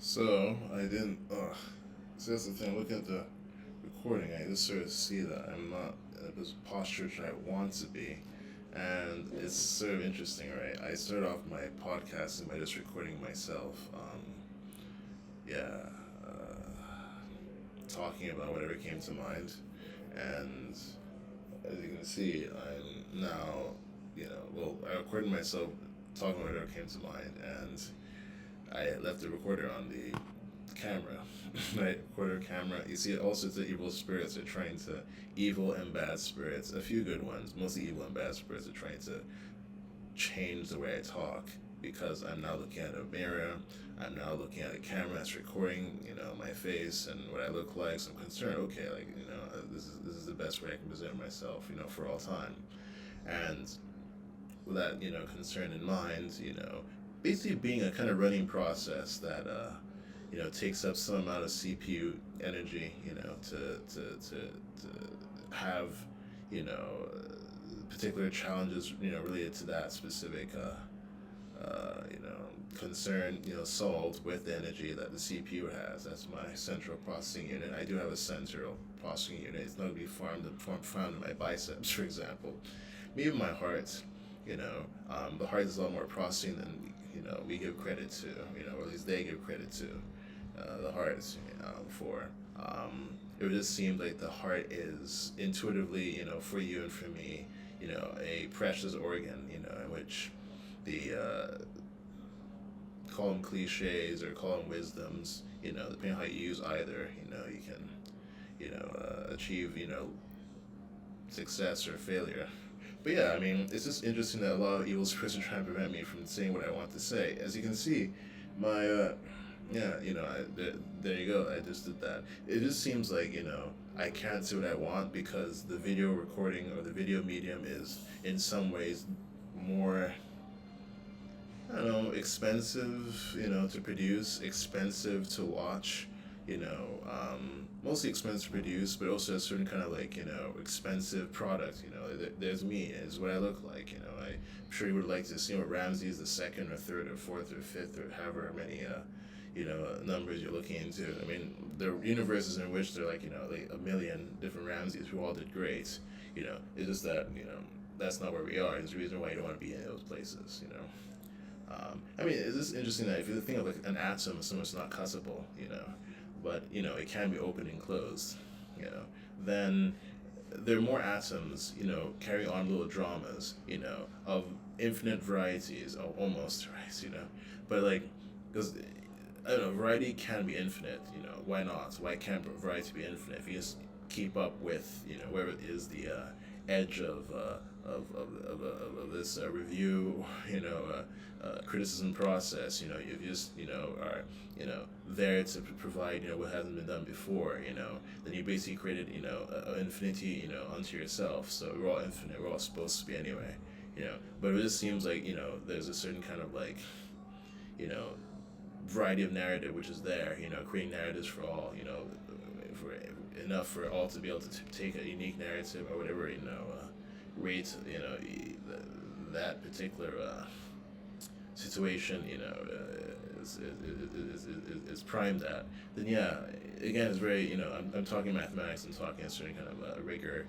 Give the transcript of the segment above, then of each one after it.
So I didn't. So that's the thing. Looking at the recording, I just sort of see that I'm not in this posture that I want to be, and it's sort of interesting, right? I started off my podcasting by just recording myself. Yeah, talking about whatever came to mind, and as you can see, I'm now, well, I recorded myself talking about whatever came to mind, and I left the recorder on the camera, right? Recorder camera. You see, all sorts of evil spirits are trying to, evil and bad spirits, a few good ones, mostly evil and bad spirits are trying to change the way I talk because I'm now looking at a mirror. I'm now looking at a camera that's recording, my face and what I look like. So I'm concerned. Okay, like this is the best way I can present myself, for all time. And with that, concern in mind, basically being a kind of running process that takes up some amount of CPU energy, to have, you know, particular challenges, related to that specific, concern, solved with the energy that the CPU has. That's my central processing unit. I do have a central processing unit. It's not going to be found in my biceps, for example. Even my heart, the heart is a lot more processing than we give credit to, or at least they give credit to the heart for. It just seems like the heart is intuitively, for you and for me, a precious organ, in which the call them cliches or call them wisdoms, depending on how you use either, you can, achieve, success or failure. But yeah, I mean, it's just interesting that a lot of evil spirits are trying to prevent me from saying what I want to say. As you can see, my yeah, there you go. I just did that. It just seems like I can't say what I want because the video recording or the video medium is in some ways more, I don't know, expensive, to produce, expensive to watch, mostly expensive to produce, but also a certain kind of like, expensive product, there's me, is what I look like, I'm sure you would like to see what Ramses the second or third or fourth or fifth or however many, numbers you're looking into. I mean, there are universes in which there are like a million different Ramses who all did great, it's just that, that's not where we are. It's the reason why you don't want to be in those places, I mean, it's just interesting that if you think of like an atom, something that's not cuttable, but it can be open and closed, then there are more atoms, carry on little dramas, of infinite varieties, almost, right, but like, because I don't know, variety can be infinite, why not? Why can't variety be infinite if you just keep up with, wherever it is the edge of this review, criticism process. You just are there to provide what hasn't been done before. Then you basically created infinity unto yourself. So we're all infinite. We're all supposed to be anyway. But it just seems like there's a certain kind of like you know variety of narrative which is there. Creating narratives for all. For enough for all to be able to take a unique narrative or whatever rate that particular situation is primed at, then yeah, again, it's very I'm talking mathematics, I'm talking a certain kind of rigor.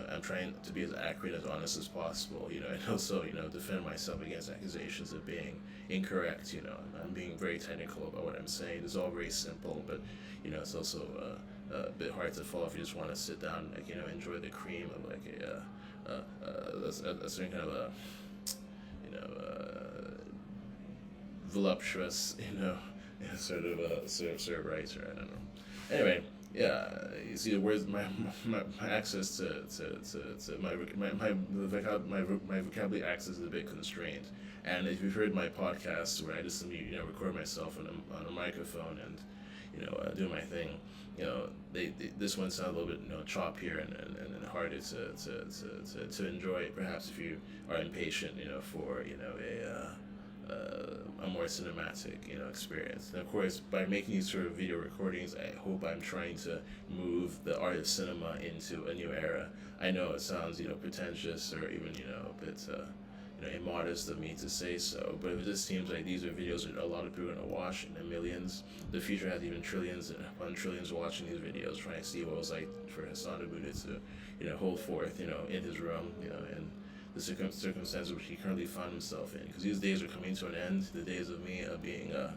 I'm trying to be as accurate, as honest as possible. And also defend myself against accusations of being incorrect. I'm being very technical about what I'm saying. It's all very simple, but it's also a bit hard to follow if you just want to sit down, like enjoy the cream of like a certain kind of a you know voluptuous sort of writer. I don't know. Anyway, yeah, you see, where's my access to my vocabulary access is a bit constrained. And if you've heard my podcast where I just record myself on a microphone and do my thing, this one sounds a little bit choppier and harder to enjoy. Perhaps if you are impatient, for a more cinematic experience. And of course, by making these sort of video recordings, I hope I'm trying to move the art of cinema into a new era. I know it sounds pretentious or even a bit immodest of me to say so, but it just seems like these are videos that a lot of people are gonna watch in the millions. The future has even trillions upon trillions watching these videos, trying to see what it was like for Hassan Abuda to, hold forth, in his room, and the circumstances which he currently found himself in. Because these days are coming to an end. The days of me being, yeah.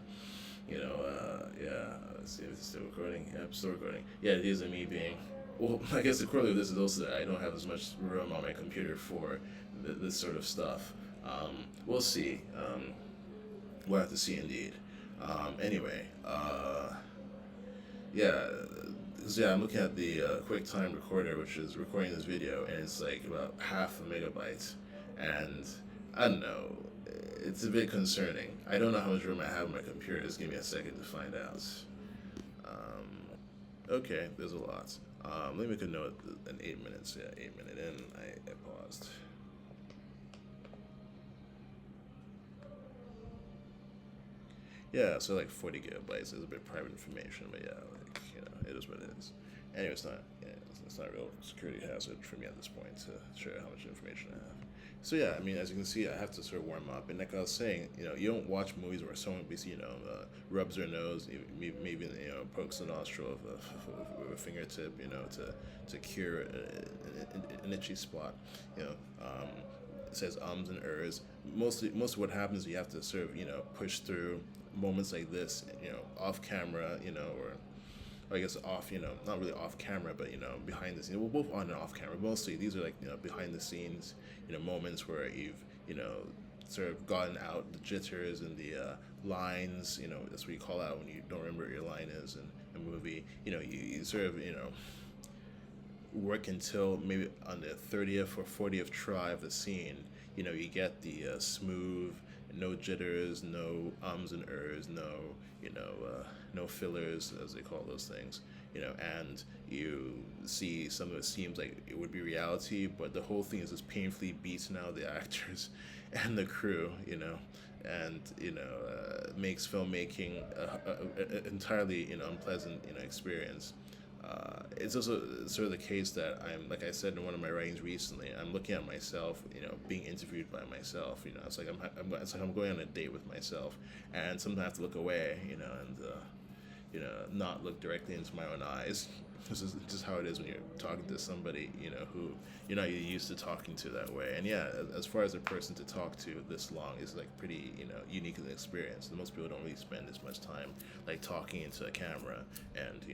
Let's see if it's still recording. Yeah, still recording. Yeah, the days of me being. Well, I guess the correlate of this is also that I don't have as much room on my computer for this sort of stuff. We'll see. We'll have to see indeed. Anyway, yeah, I'm looking at the QuickTime recorder, which is recording this video, and it's like about half a megabyte, and I don't know, it's a bit concerning. I don't know how much room I have on my computer. Just give me a second to find out. Okay, there's a lot. Let me make a note. In 8 minutes, yeah, 8 minute in, I paused. Yeah, so like 40 gigabytes is a bit private information, but yeah, like, it is what it is. Anyway, it's not a real security hazard for me at this point to share how much information I have. So yeah, I mean, as you can see, I have to sort of warm up, and like I was saying, you don't watch movies where someone basically, rubs their nose, maybe pokes the nostril with a fingertip, to cure an itchy spot, it says ums and ers. Most of what happens is you have to sort of push through moments like this, off camera, or I guess off, not really off camera, but behind the scenes. Well, both on and off camera. Mostly these are like behind the scenes, moments where you've sort of gotten out the jitters and the lines. That's what you call out when you don't remember what your line is in a movie. You sort of work until maybe on the 30th or 40th try of the scene, you get the smooth, no jitters, no ums and ers, no fillers, as they call those things, and you see some of it seems like it would be reality, but the whole thing is just painfully beaten out of the actors and the crew, and makes filmmaking a entirely unpleasant experience. It's also sort of the case that like I said in one of my writings recently, I'm looking at myself, being interviewed by myself. It's like it's like I'm going on a date with myself, and sometimes I have to look away, and not look directly into my own eyes. This is just how it is when you're talking to somebody, who you're not used to talking to that way. And yeah, as far as a person to talk to this long is like pretty, unique as an experience. Most people don't really spend as much time like talking into a camera and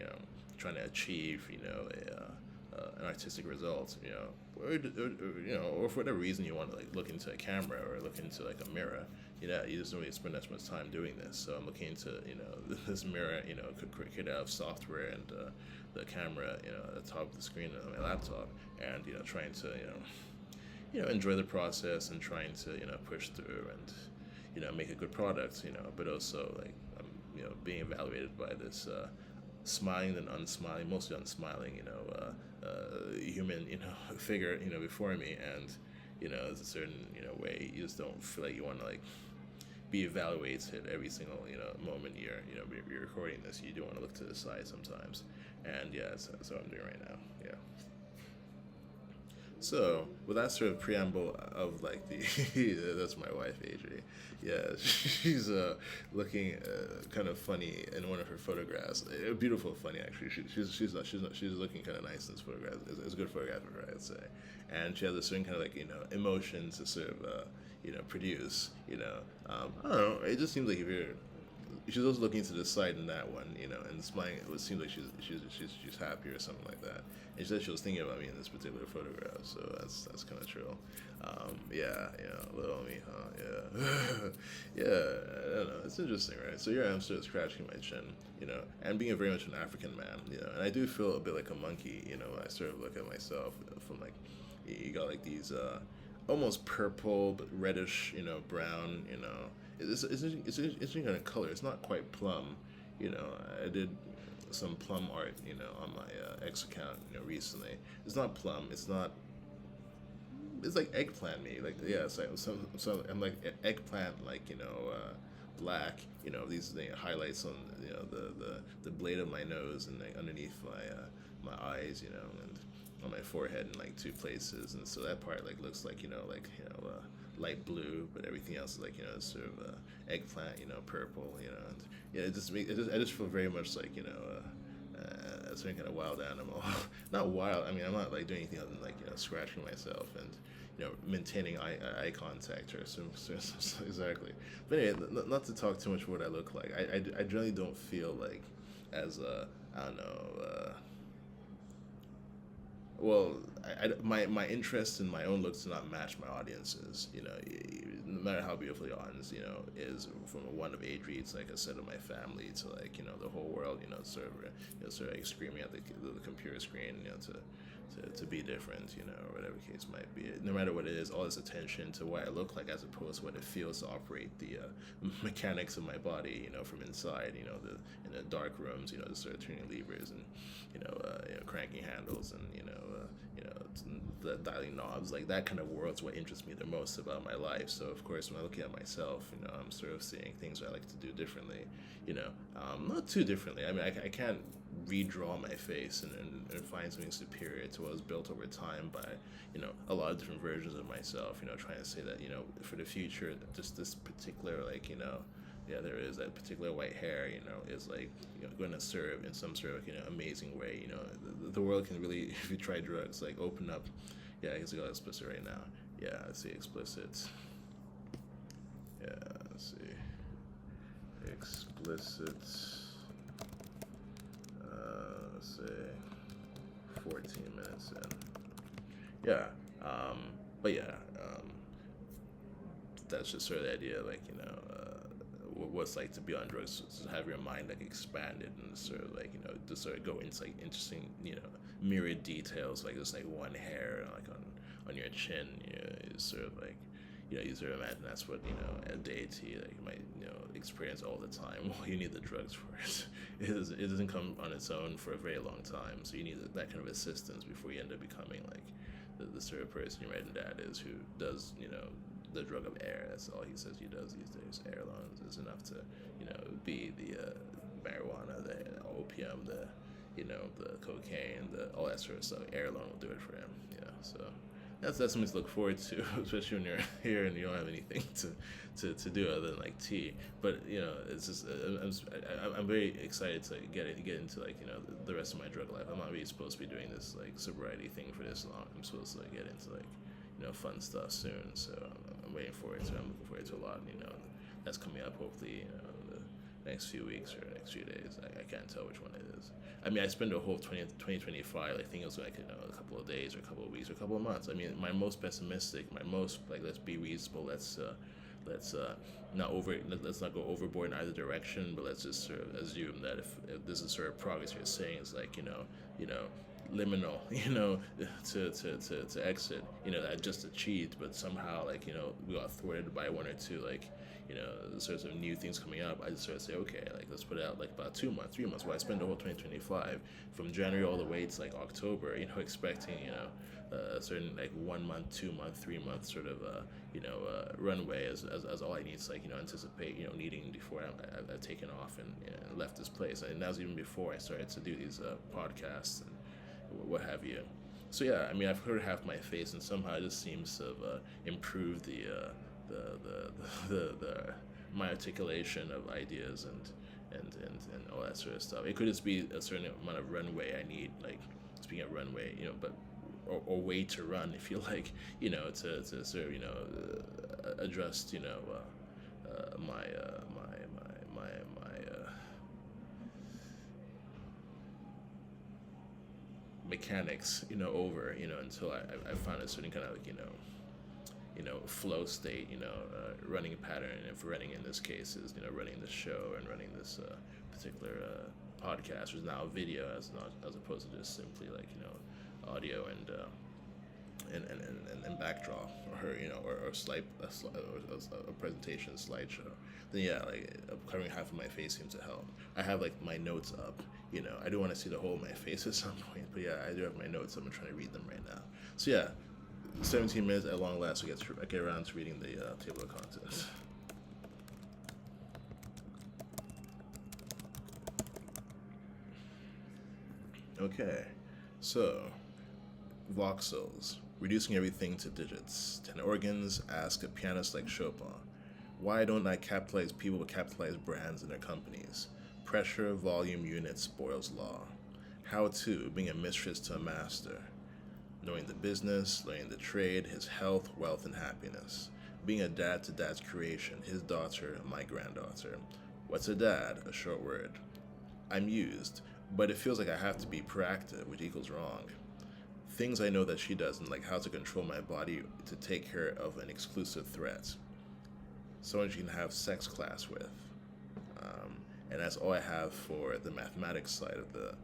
trying to achieve an artistic result, or for whatever reason you want to like look into a camera or look into like a mirror. You just don't really spend that much time doing this. So I'm looking into this mirror, created out of software and the camera, at the top of the screen on my laptop, and trying to enjoy the process and trying to push through and make a good product, but also like I'm being evaluated by this smiling and unsmiling, mostly unsmiling, human, figure, before me, and there's a certain way you just don't feel like you want to like be evaluated every single moment you're recording this. You do want to look to the side sometimes, and yeah, that's what I'm doing right now. Yeah. So, with that sort of preamble of like the, that's my wife, Adri. Yeah, she's looking kind of funny in one of her photographs. Beautiful, funny actually. She's looking kind of nice in this photograph. It's a good photograph of her, I'd say. And she has a certain kind of like emotion to sort of produce. I don't know. It just seems like if you're she's also looking to the side in that one, and smiling. It seems like she's happy or something like that. And she said she was thinking about me in this particular photograph, so that's kind of true. Yeah, little me, huh? Yeah, yeah. I don't know. It's interesting, right? So here I am, sort of scratching my chin, and being very much an African man, and I do feel a bit like a monkey, when I sort of look at myself from like, you got like these almost purple but reddish, brown, It's interesting kind of color. It's not quite plum, I did some plum art, on my X account, recently. It's not plum. It's not. It's like eggplant, maybe. Like yeah, it's like some. I'm like eggplant, like black. These highlights on the blade of my nose and like underneath my eyes, and on my forehead in like two places, and so that part like looks like light blue, but everything else is like sort of eggplant, purple, and yeah, I just feel very much like a certain kind of wild animal. Not wild. I mean, I'm not like doing anything other than like scratching myself and maintaining eye contact or exactly. But anyway, not to talk too much about what I look like. I generally don't feel like as I don't know. Well, my interest in my own looks do not match my audience's. No matter how beautiful the audience, is from one of age reads like I said of my family to like the whole world, sort of like screaming at the computer screen, to be different, or whatever the case might be. No matter what it is, all this attention to what I look like as opposed to what it feels to operate the mechanics of my body, from inside, in the dark rooms, just sort of turning levers and, cranking handles and, the dialing knobs, like that kind of world's what interests me the most about my life. So of course, when I'm looking at myself, I'm sort of seeing things I like to do differently, not too differently. I mean, I can't redraw my face and find something superior to what was built over time by a lot of different versions of myself, trying to say that for the future just this particular like yeah, there is that particular white hair, is like, going to serve in some sort of, amazing way. The world can really, if you try drugs, like open up. Yeah, I guess I got explicit right now. Yeah, let's see, explicit. Yeah, let's see. Explicit. Let's say 14 minutes in. Yeah, but yeah, that's just sort of the idea, like, what's like to be on drugs, to have your mind like expanded and sort of like to sort of go into like interesting myriad details, like just like one hair like on your chin, is sort of like you sort of imagine that's what a deity like you might experience all the time. Well, you need the drugs for it. It doesn't come on its own for a very long time, so you need that kind of assistance before you end up becoming like the sort of person your dad is, who does the drug of air. That's all he says he does these days. Air loans is enough to, be the marijuana, the opium, the cocaine, all that sort of stuff. Air alone will do it for him. So that's something to look forward to, especially when you're here and you don't have anything to do other than like tea. But it's just I'm very excited to get into like the rest of my drug life. I'm not really supposed to be doing this like sobriety thing for this long. I'm supposed to like get into like fun stuff soon. So I'm waiting for it. So I'm looking forward to a lot. That's coming up hopefully the next few weeks or next few days. I can't tell which one it is. I mean, I spent the whole 2025. I think it was like a couple of days or a couple of weeks or a couple of months. I mean, my most pessimistic, my most like let's be reasonable. Let's let's not go overboard in either direction. But let's just sort of assume that if this is sort of progress you're saying is like liminal, to exit, that I just achieved, but somehow like we got thwarted by one or two like sorts of new things coming up. I just sort of say, okay, like let's put it out like about 2 months, 3 months. Well, I spent the whole 2025 from January all the way to like October, expecting a certain like 1 month, 2 month, 3 month sort of runway as all I need to like anticipate needing before I've taken off and left this place. And that was even before I started to do these podcasts and what have you. So yeah, I mean, I've heard half my face, and somehow it just seems to have improved the my articulation of ideas and all that sort of stuff. It could just be a certain amount of runway I need, like speaking of runway, but or way to run, if you like, to sort of adjust, my mechanics, over, until I found a certain kind of like, flow state, running pattern. And if running in this case is, running this show and running this particular podcast, which is now video as opposed to just simply like, audio and backdrop, or a presentation slideshow. Then yeah, like covering half of my face seems to help. I have like my notes up. I do want to see the whole of my face at some point, but yeah, I do have my notes up. I'm trying to read them right now. So yeah, 17 minutes at long last. I get around to reading the table of contents. Okay, so Voxels, reducing everything to digits. 10 organs, ask a pianist like Chopin. Why don't I capitalize people with capitalized brands in their companies? Pressure, volume, units, Boyle's Law. How to, being a mistress to a master. Knowing the business, learning the trade, his health, wealth, and happiness. Being a dad to dad's creation, his daughter, my granddaughter. What's a dad? A short word. I'm used, but it feels like I have to be proactive, which equals wrong. Things I know that she doesn't, like how to control my body to take care of an exclusive threat. Someone she can have sex class with. And that's all I have for the mathematics side of the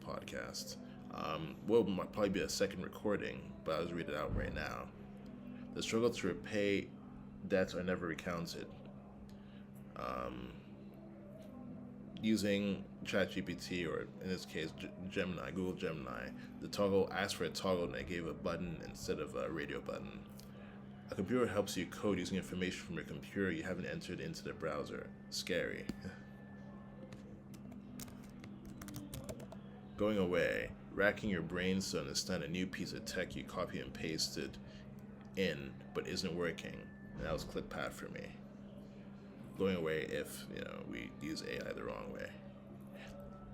podcast. Might probably be a second recording, but I'll just read it out right now. The struggle to repay debts are never recounted. Using ChatGPT, or in this case, Gemini, Google Gemini, the toggle asked for a toggle and I gave a button instead of a radio button. A computer helps you code using information from your computer you haven't entered into the browser. Scary. Going away, racking your brains to understand a new piece of tech you copy and pasted in but isn't working. And that was ClickPath for me. Going away if, we use AI the wrong way.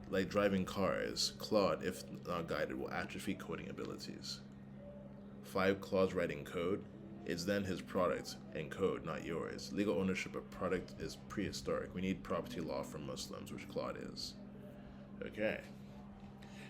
Like driving cars, Claude, if not guided, will atrophy coding abilities. 5 Claude's writing code, it's then his product and code, not yours. Legal ownership of product is prehistoric. We need property law for Muslims, which Claude is. Okay.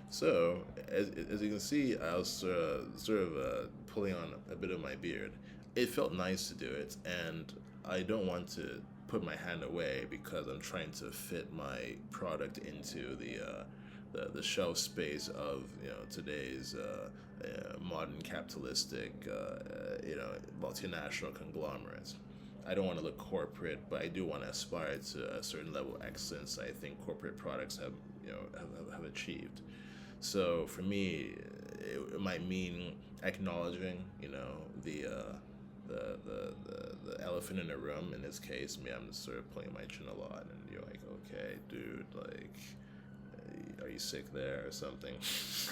So, as you can see, I was sort of pulling on a bit of my beard. It felt nice to do it, and I don't want to put my hand away because I'm trying to fit my product into the shelf space of today's modern capitalistic multinational conglomerates. I don't want to look corporate, but I do want to aspire to a certain level of excellence I think corporate products have achieved. So for me, it might mean acknowledging the elephant in the room. In this case, me, I'm just sort of pulling my chin a lot, and you're like, okay, dude, like, are you sick there or something?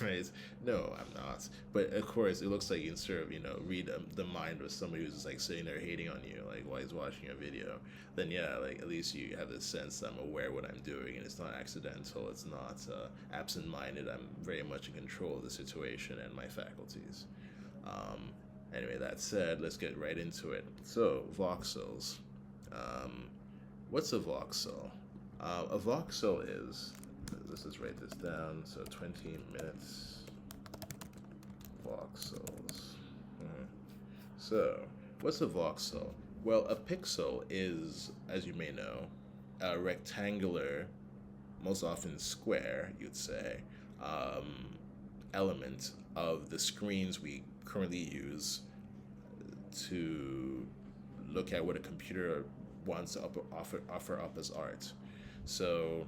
Right? No, I'm not. But of course, it looks like you can sort of, read the mind of somebody who's just like sitting there hating on you, like while he's watching a video. Then yeah, like at least you have the sense that I'm aware of what I'm doing, and it's not accidental. It's not absent-minded. I'm very much in control of the situation and my faculties. Anyway, that said, let's get right into it. So, voxels. What's a voxel? A voxel is, let's just write this down, so 20 minutes, voxels. So, what's a voxel? Well, a pixel is, as you may know, a rectangular, most often square, you'd say, element of the screens we currently use to look at what a computer wants to offer up as art. So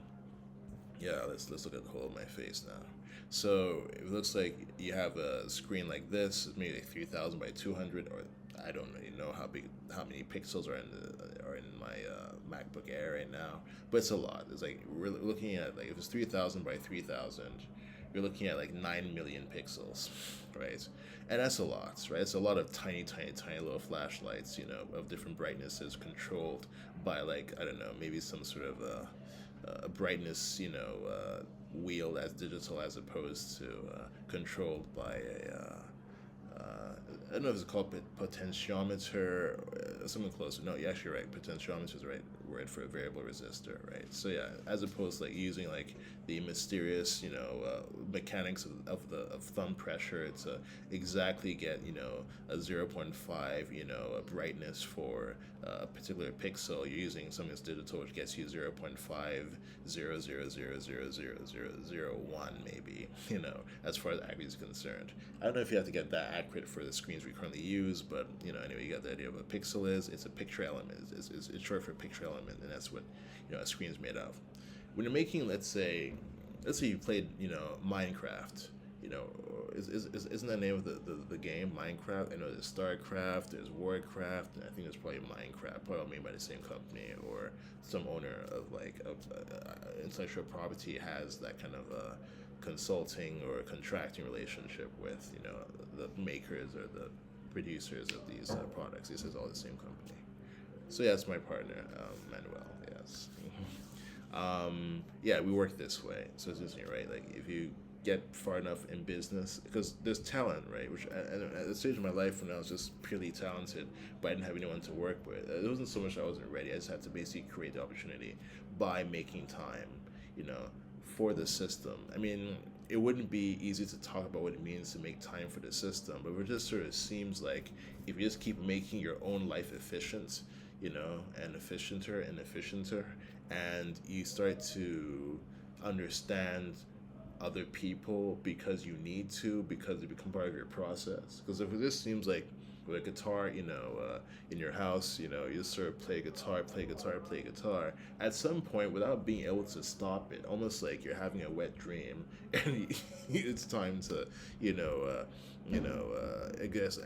yeah, let's look at the whole of my face now. So it looks like you have a screen like this, maybe like 3,000 by 200, or I don't really know how many pixels are in my MacBook Air right now, but it's a lot. It's like we're looking at, like, if it's 3,000 by 3,000, you're looking at like 9 million pixels, right? And that's a lot, right? It's a lot of tiny little flashlights, of different brightnesses controlled by, like, I don't know, maybe some sort of a brightness, wheel that's digital as opposed to controlled by I don't know if it's called potentiometer, something closer. No, you're actually right. Potentiometer is the right word for a variable resistor, right? So yeah, as opposed to like using like the mysterious, mechanics of thumb pressure to exactly get a 0.5 a brightness for a particular pixel. You're using something that's digital, which gets you 0.500000001 maybe. As far as accuracy is concerned. I don't know if you have to get that accurate for the screens we currently use, but anyway, you got the idea of what a pixel is. It's a picture element. It's short for picture element, and that's what a screen is made of. When you're making, let's say you played Minecraft. Isn't that the name of the game, Minecraft? I know there's StarCraft, there's Warcraft, and I think there's probably Minecraft, probably all made by the same company, or some owner of intellectual property has that kind of consulting or contracting relationship with, the makers or the producers of these products. This is all the same company. So yeah, it's my partner, Manuel. Yes. Yeah, we work this way. So it's interesting, right? Like if you get far enough in business, because there's talent, right? Which at the stage of my life when I was just purely talented, but I didn't have anyone to work with. It wasn't so much I wasn't ready. I just had to basically create the opportunity by making time, you know, for the system. I mean, it wouldn't be easy to talk about what it means to make time for the system, but it just sort of seems like if you just keep making your own life efficient, and efficienter, and you start to understand other people because you need to, because they become part of your process. Because if it just seems like with a guitar, in your house, you just sort of play guitar, play guitar, play guitar. At some point, without being able to stop it, almost like you're having a wet dream, and it's time to, I guess,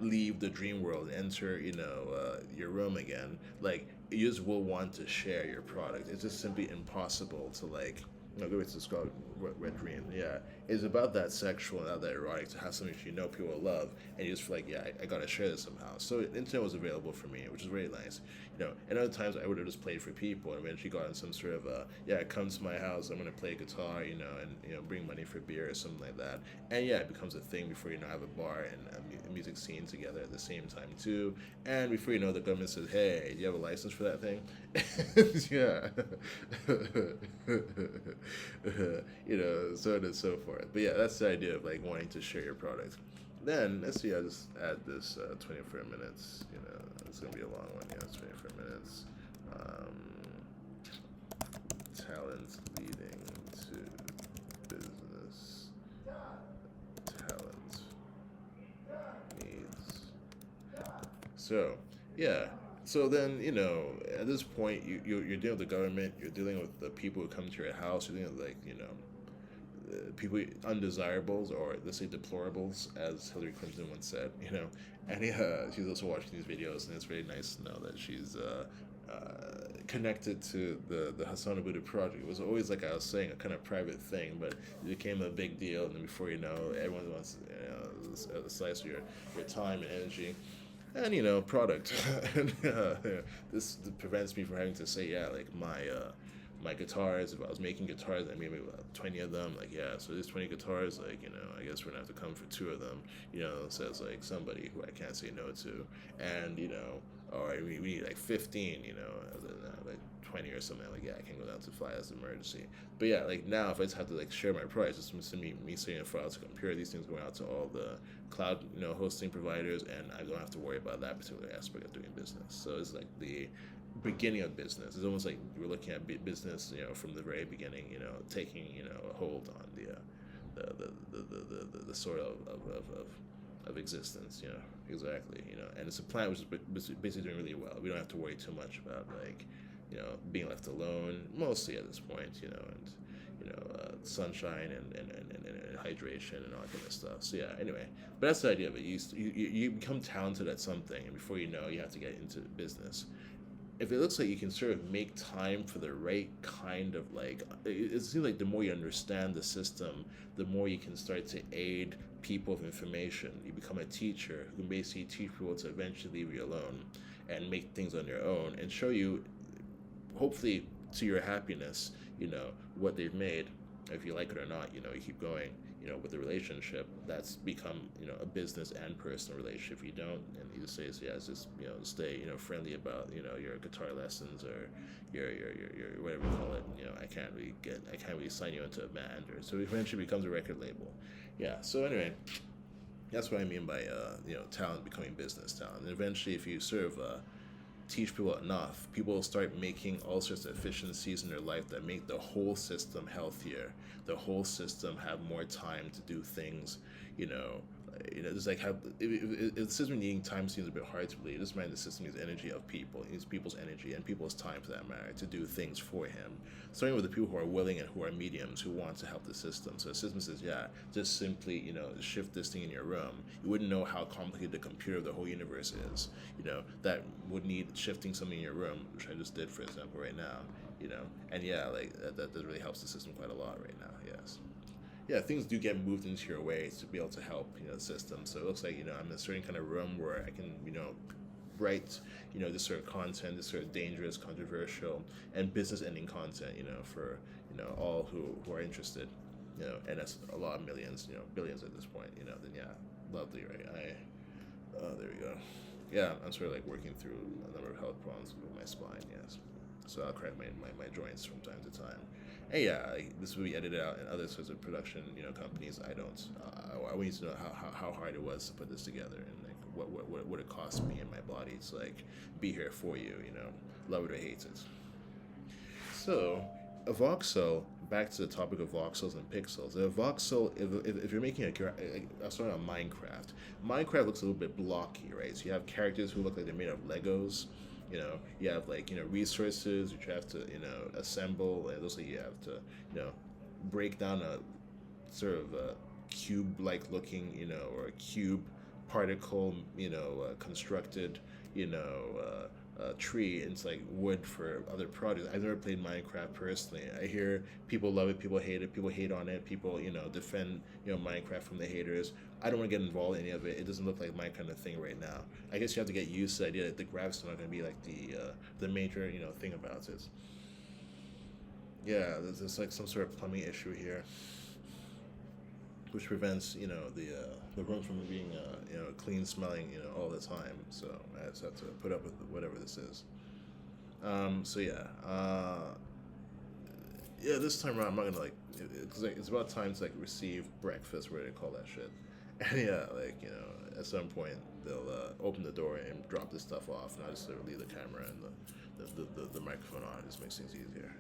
leave the dream world, enter, your room again. Like you just will want to share your product. It's just simply impossible to like. No, go back to Scott Red Dream. Yeah, it's about that sexual and that erotic to have something people will love, and you just feel like, yeah, I gotta share this somehow. So internet was available for me, which is really nice. And other times I would have just played for people, and eventually got in some sort of yeah, come to my house, I'm gonna play guitar, and bring money for beer or something like that. And yeah, it becomes a thing before you have a bar and a music scene together at the same time too. And before you know, the government says, hey, do you have a license for that thing? Yeah. So on and so forth. But yeah, that's the idea of like wanting to share your product. Then let's see, I just add this 24 minutes. It's gonna be a long one. Yeah, 24 minutes. Talent leading to business. Talent needs. So yeah. So then, at this point, you're dealing with the government, you're dealing with the people who come to your house, you're dealing with, like, people, undesirables, or let's say deplorables, as Hillary Clinton once said, And yeah, she's also watching these videos, and it's really nice to know that she's connected to the Hassan Abudu project. It was always, like I was saying, a kind of private thing, but it became a big deal, and then before you know, everyone wants to slice your time and energy and product. And this prevents me from having to say, yeah, like my guitars, if I was making guitars, I made maybe about 20 of them, like, yeah, so there's 20 guitars, like, I guess we're gonna have to come for 2 of them, says like somebody who I can't say no to. And or we need like 15, other than that, like 20 or something, like, yeah, I can go down to 5 as an emergency. But yeah, like now, if I just have to like share my price, it's me sitting in front of a computer, these things going out to all the cloud, hosting providers, and I don't have to worry about that particular aspect of doing business. So it's like the beginning of business. It's almost like we're looking at business, from the very beginning, taking, a hold on the sort of existence, exactly, and it's a plant which is basically doing really well. We don't have to worry too much about like, being left alone, mostly at this point, and sunshine and hydration and all that kind of stuff. So yeah, anyway, but that's the idea of it. You become talented at something, and before you know, you have to get into business. If it looks like you can sort of make time for the right kind of like, it seems like the more you understand the system, the more you can start to aid people with information. You become a teacher who can basically teach people to eventually leave you alone and make things on their own and show you, hopefully to your happiness, what they've made. If you like it or not, you keep going, with the relationship. That's become, a business and personal relationship. If you don't, and you just say, so yeah, it's just, stay, friendly about, your guitar lessons or your whatever you call it. I can't really sign you into a band, or so it eventually becomes a record label. Yeah. So anyway, that's what I mean by, talent becoming business talent. And eventually, if you sort of, teach people enough, people will start making all sorts of efficiencies in their life that make the whole system healthier, the whole system have more time to do things, just like how if the system needing time seems a bit hard to believe. Just mind the system needs energy of people, it needs people's energy and people's time for that matter to do things for him. Starting with the people who are willing and who are mediums who want to help the system. So the system says, yeah, just simply, shift this thing in your room. You wouldn't know how complicated the computer of the whole universe is, that would need shifting something in your room, which I just did, for example, right now. And yeah, like that really helps the system quite a lot right now. Yes. Yeah, things do get moved into your way to be able to help the system. So it looks like I'm in a certain kind of room where I can write this sort of content, this sort of dangerous, controversial, and business ending content. For all who are interested. And that's a lot of millions, billions at this point. Then yeah, lovely, right? There we go. Yeah, I'm sort of like working through a number of health problems with my spine. Yes, so I'll crack my joints from time to time. And yeah, this will be edited out in other sorts of production, companies. I don't. I want you to know how hard it was to put this together, and like what it cost me and my body to like be here for you. Love it or hate it. So, a voxel. Back to the topic of voxels and pixels. A voxel, if you're making I'll start on Minecraft. Minecraft looks a little bit blocky, right? So you have characters who look like they're made of Legos. You have like resources which you have to assemble, and also you have to break down a sort of a cube-like looking or a cube particle constructed tree into like wood for other projects. I've never played Minecraft personally. I hear people love it, people hate it, people hate on it, people defend Minecraft from the haters. I don't want to get involved in any of it. It doesn't look like my kind of thing right now. I guess you have to get used to the idea that the graphics are not going to be like the major thing about it. Yeah, there's like some sort of plumbing issue here, which prevents the room from being clean smelling all the time. So I just have to put up with whatever this is. So yeah, yeah. This time around, I'm not gonna like because it's about time to like receive breakfast, where they call that shit. And yeah, like at some point they'll open the door and drop this stuff off, and I just sort of leave the camera and the microphone on. It just makes things easier.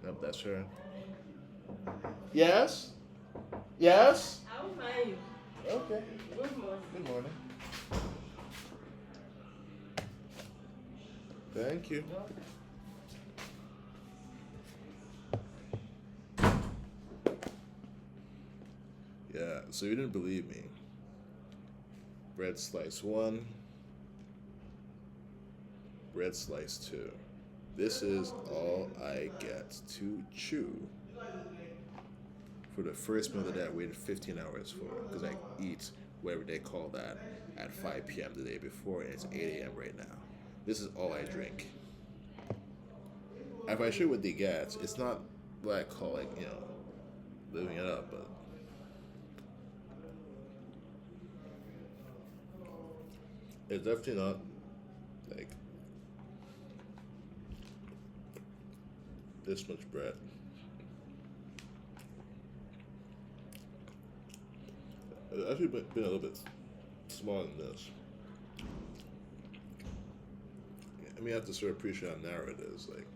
Yep, that's her. Yes. Yes. How are you? Okay. Good morning. Good morning. Thank you. Yeah, so you didn't believe me. Bread slice 1, bread slice 2. This is all I get to chew for the first meal of the day I waited 15 hours for, because I eat whatever they call that at 5 p.m. the day before, and it's 8 a.m. right now. This is all I drink. If I show what they get, it's not what I call like, living it up, but it's definitely not like this much bread. It's actually been a little bit smaller than this. I mean, you have to sort of appreciate how narrow it is. Like,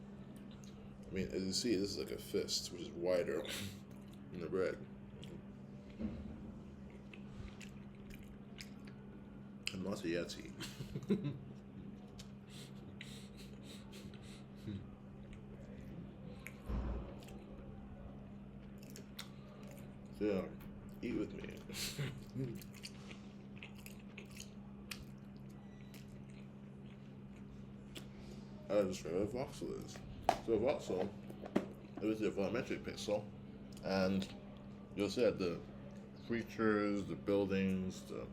I mean, as you see, this is like a fist, which is wider than the bread. I'm not a Yeti. So, yeah, eat with me. I just know what a voxel is. So a voxel is a volumetric pixel, and you'll see that the creatures, the buildings, the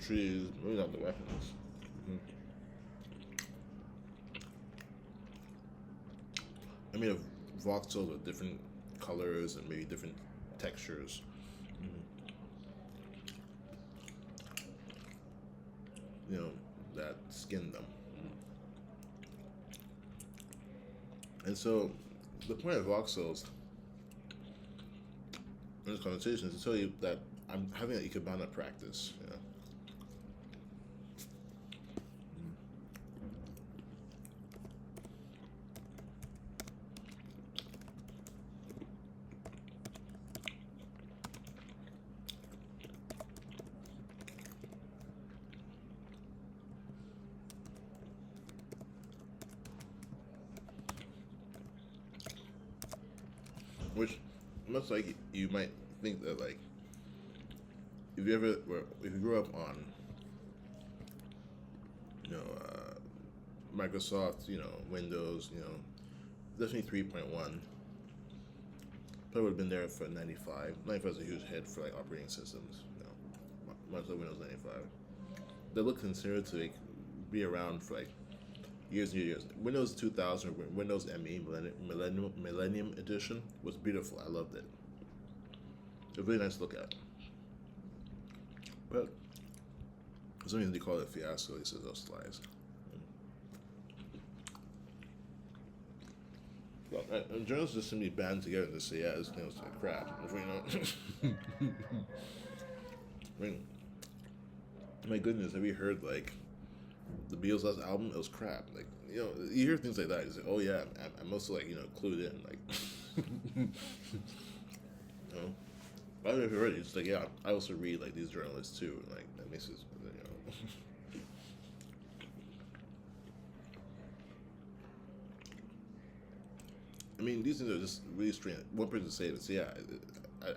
trees, maybe not the weapons. Mm-hmm. I mean, voxels are different colors and maybe different textures. That skin them. And so, the point of voxels in this conversation is to tell you that I'm having an ikebana practice. Which, much like you might think that, like, if you grew up on Microsoft, Windows, definitely 3.1. Probably would have been there for 95. 95 is a huge hit for like operating systems. Microsoft Windows 95. They look considered to like, be around for like years and years. Windows 2000, Windows ME Millennium Edition was beautiful. I loved it. It was really nice to look at. But for some reason they call it a fiasco. They said those slides. Well, journalists just simply band together to say, yeah, this thing was like crap. I mean, my goodness, have you heard like the Beatles' last album? It was crap. Like, you hear things like that. It's like, oh yeah, I'm also like clued in. Like, I don't know if you heard it. It's like, yeah, I also read like these journalists too. And, like that makes it. I mean, these things are just really strange. One person say this, yeah.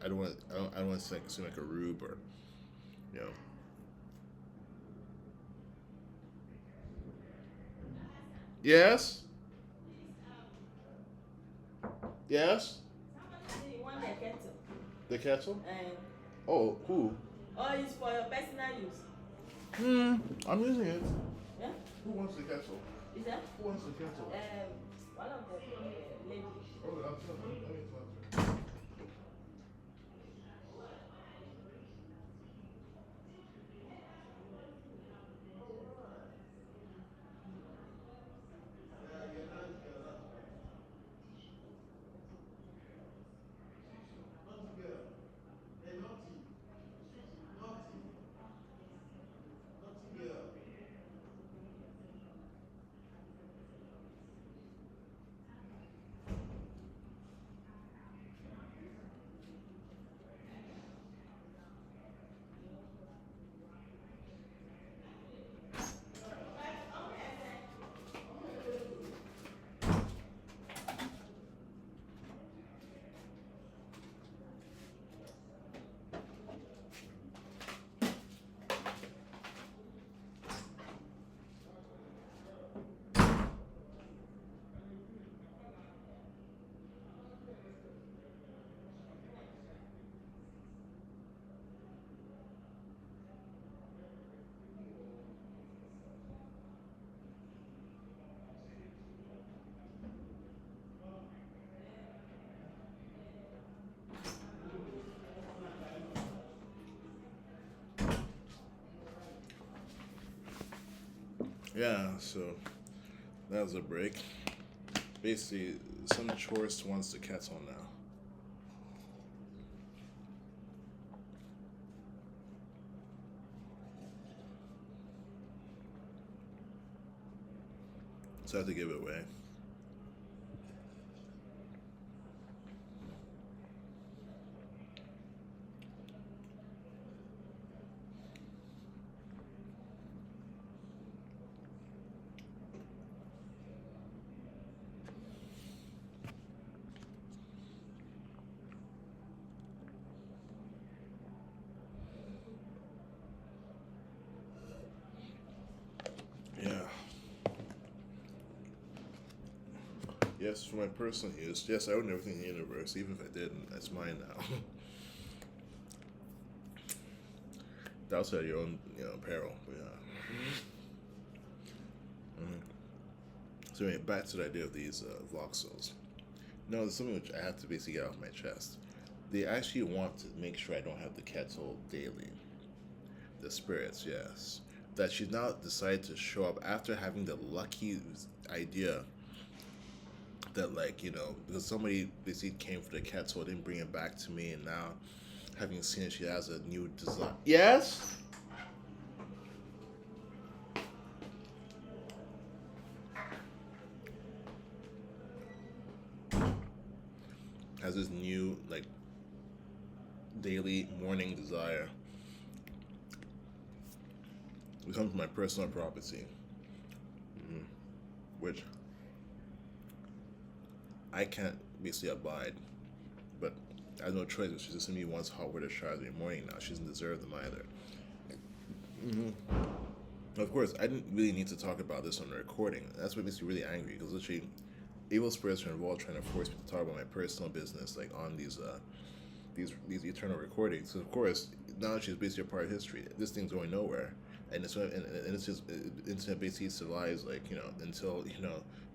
I don't want. I don't want to seem like a rube or, you know. Yes. Yes. You want the kettle? The kettle. And Oh, who? oh, it's for your personal use. I'm using it. Yeah? Who wants the kettle? Is that? Who wants the kettle? One of the ladies. Oh, I'm sorry. Let me talk to her. Yeah, so that was a break. Basically, some tourist wants the kettle now. So I have to give it away. Yeah. Yes, for my personal use. Yes, I own everything in the universe. Even if I didn't, that's mine now. Outside your own, apparel. But yeah. So anyway, back to the idea of these voxels. No, there's something which I have to basically get off my chest. They actually want to make sure I don't have the kettle daily. The spirits, yes. That she's now decided to show up after having the lucky idea that, like, because somebody basically came for the kettle, didn't bring it back to me, and now, having seen it, she has a new design. Yes? Has this new, like, daily morning desire. It comes from my personal property, which I can't basically abide. But I have no choice. She's just me wants hot water showers every morning now. She doesn't deserve them either. Of course, I didn't really need to talk about this on the recording. That's what makes me really angry because literally, evil spirits are involved trying to force me to talk about my personal business, like on these eternal recordings. So of course, knowledge is basically a part of history. This thing's going nowhere, and it's just internet basically survives until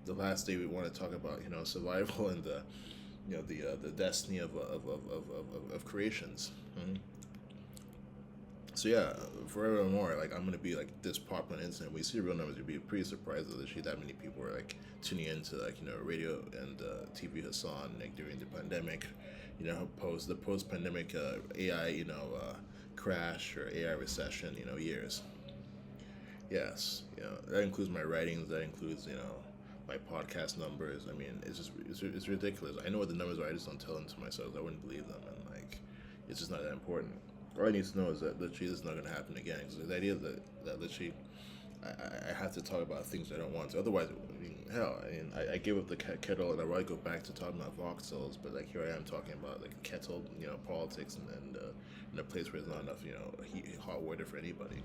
the last day we want to talk about survival and the destiny of creations. Mhm. So yeah, forevermore, like I'm gonna be like this popular on the internet. When you see real numbers, you'd be pretty surprised that actually that many people were like tuning into like radio and TV Hassan like during the pandemic, post pandemic AI crash or AI recession years. Yes, that includes my writings. That includes my podcast numbers. I mean, it's ridiculous. I know what the numbers are. I just don't tell them to myself. I wouldn't believe them, and like, it's just not that important. All I need to know is that literally this is not going to happen again. Because the idea that literally I have to talk about things I don't want to. Otherwise, I mean, hell, I gave up the kettle and I want to go back to talking about voxels, but like here I am talking about like kettle, politics and in a place where there's not enough, hot water for anybody.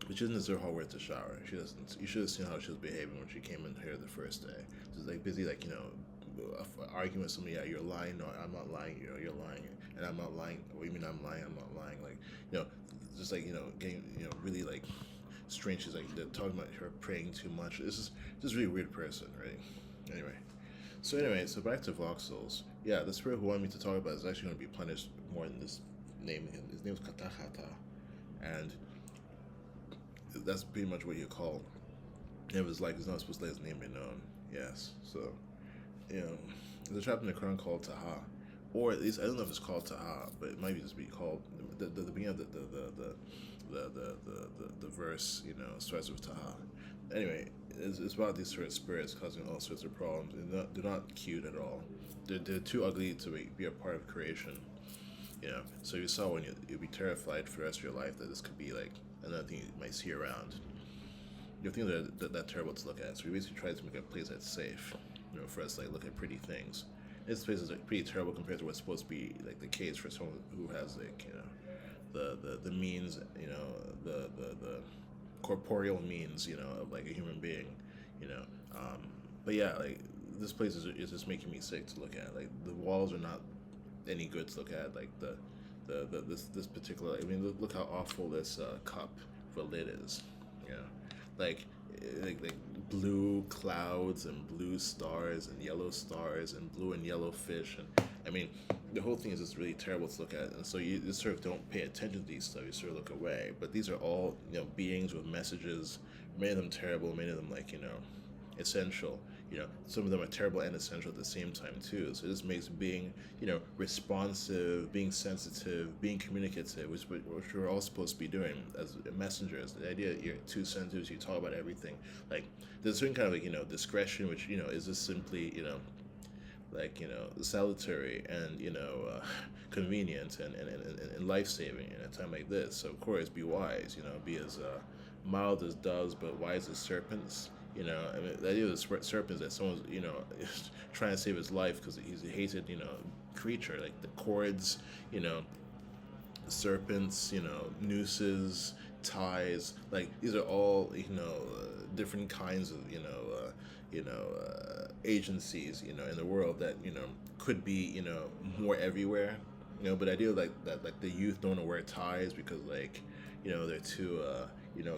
But she doesn't deserve hot water to shower. She doesn't. You should have seen how she was behaving when she came in here the first day. She's like busy, like arguing with somebody. Yeah, you're lying. No, I'm not lying. You're lying, and I'm not lying. What do you mean I'm lying? I'm not lying. Like, just like getting really like strange. She's like they're talking about her praying too much. This is just really weird person, right? Anyway, so back to voxels. Yeah, the spirit who wanted me to talk about is actually going to be punished more than this name. His name's Katahata, and that's pretty much what you call. It was like he's not supposed to let his name be known. Yes, so there's a chapter in the Quran called Taha, or at least I don't know if it's called Taha, but it might just be called the beginning of the verse. Starts with Taha. Anyway, it's about these sort of spirits causing all sorts of problems. They're not cute at all. They're too ugly to be a part of creation. So you saw when you'd be terrified for the rest of your life that this could be like another thing you might see around. Things that terrible to look at. So we basically tried to make a place that's safe, for us to like look at pretty things. This place is like pretty terrible compared to what's supposed to be like the case for someone who has like the means, the corporeal means, of like a human being, you know. But yeah, like this place is just making me sick to look at. Like the walls are not any good to look at. Like this particular. I mean, look how awful this cup for lid is. Yeah, like like blue clouds and blue stars and yellow stars and blue and yellow fish and I mean the whole thing is just really terrible to look at and so you just sort of don't pay attention to these stuff. You sort of look away. But these are all beings with messages. Many of them terrible. Many of them like essential. Some of them are terrible and essential at the same time too. So this makes being, responsive, being sensitive, being communicative, which we're all supposed to be doing as messengers. The idea that you're two sentences, you talk about everything. Like there's a certain kind of like discretion, which is just simply like salutary and convenient and life saving in a time like this. So of course, be wise. Be as mild as doves, but wise as serpents. I mean, the idea of the serpent is that someone's, trying to save his life because he's a hated, creature. Like the cords, serpents, nooses, ties. Like these are all, different kinds of, agencies, in the world that, could be, more everywhere. But the idea like that, like the youth don't want to wear ties because like, they're too,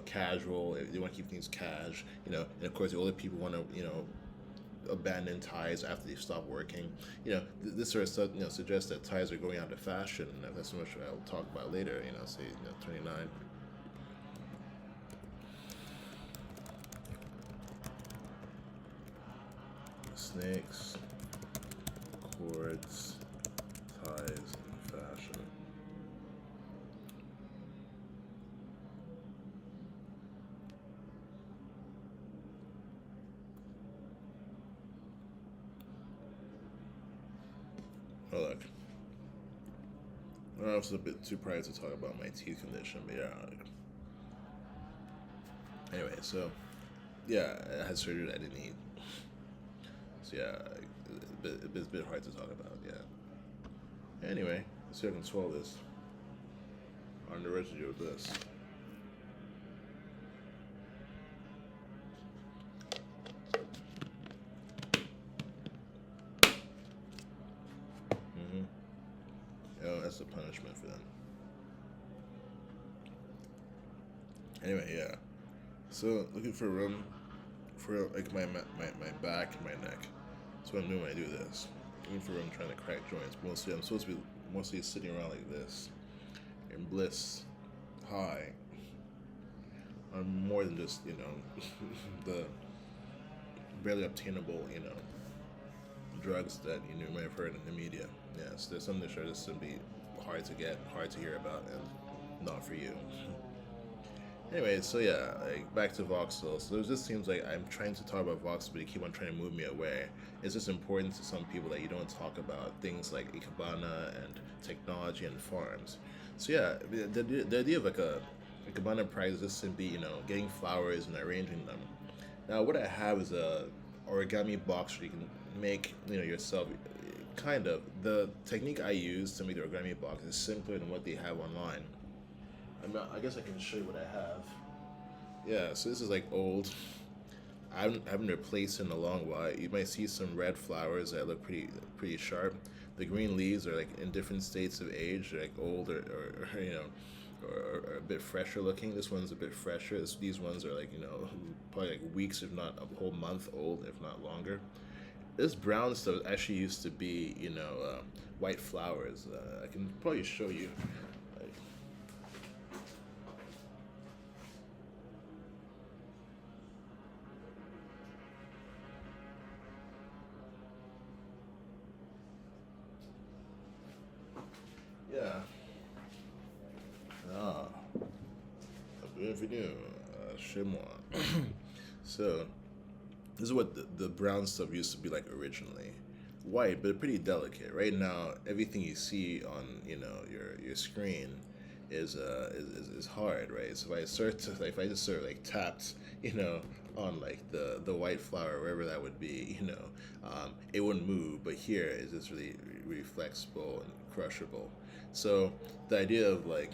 casual. They want to keep things cash, and of course the older people want to, abandon ties after they stop working. This sort of stuff, suggests that ties are going out of fashion, and that's so much I'll talk about later. Say 29. Snakes, cords, ties, and fashion. Oh look, I don't know if it's a bit too private to talk about my teeth condition, but yeah. Anyway, so yeah, I had surgery that I didn't need. So yeah, it's a bit hard to talk about. Yeah. Anyway, let's see if I can swallow this on the residue of this. that's the punishment for them. Anyway, yeah. So looking for room for like my back and my neck. That's what I'm doing when I do this. Looking for room, trying to crack joints. Mostly, I'm supposed to be mostly sitting around like this in bliss, high, on more than just the barely obtainable drugs that you might have heard in the media. Yes, there's some that are just to be hard to get, hard to hear about, and not for you. Anyway, so yeah, like back to voxels. So it just seems like I'm trying to talk about voxels, but they keep on trying to move me away. It's just important to some people that you don't talk about things like ikebana and technology and farms. So yeah, the idea of like a ikebana practice is simply getting flowers and arranging them. Now what I have is a origami box where you can make yourself. Kind of the technique I use to make the origami box is simpler than what they have online. I guess I can show you what I have. Yeah, so this is like old. I haven't replaced it in a long while. You might see some red flowers that look pretty sharp. The green leaves are like in different states of age. They're like old or a bit fresher looking. This one's a bit fresher. These ones are like probably like weeks, if not a whole month old, if not longer. This brown stuff actually used to be white flowers. I can probably show you. Like, yeah. Ah, bienvenue, chez moi. So, this is what the brown stuff used to be like originally. White, but pretty delicate. Right now, everything you see on your screen is hard, right? So if I just sort of like tapped, on like the white flower, wherever that would be, it wouldn't move. But here is just really flexible and crushable. So the idea of like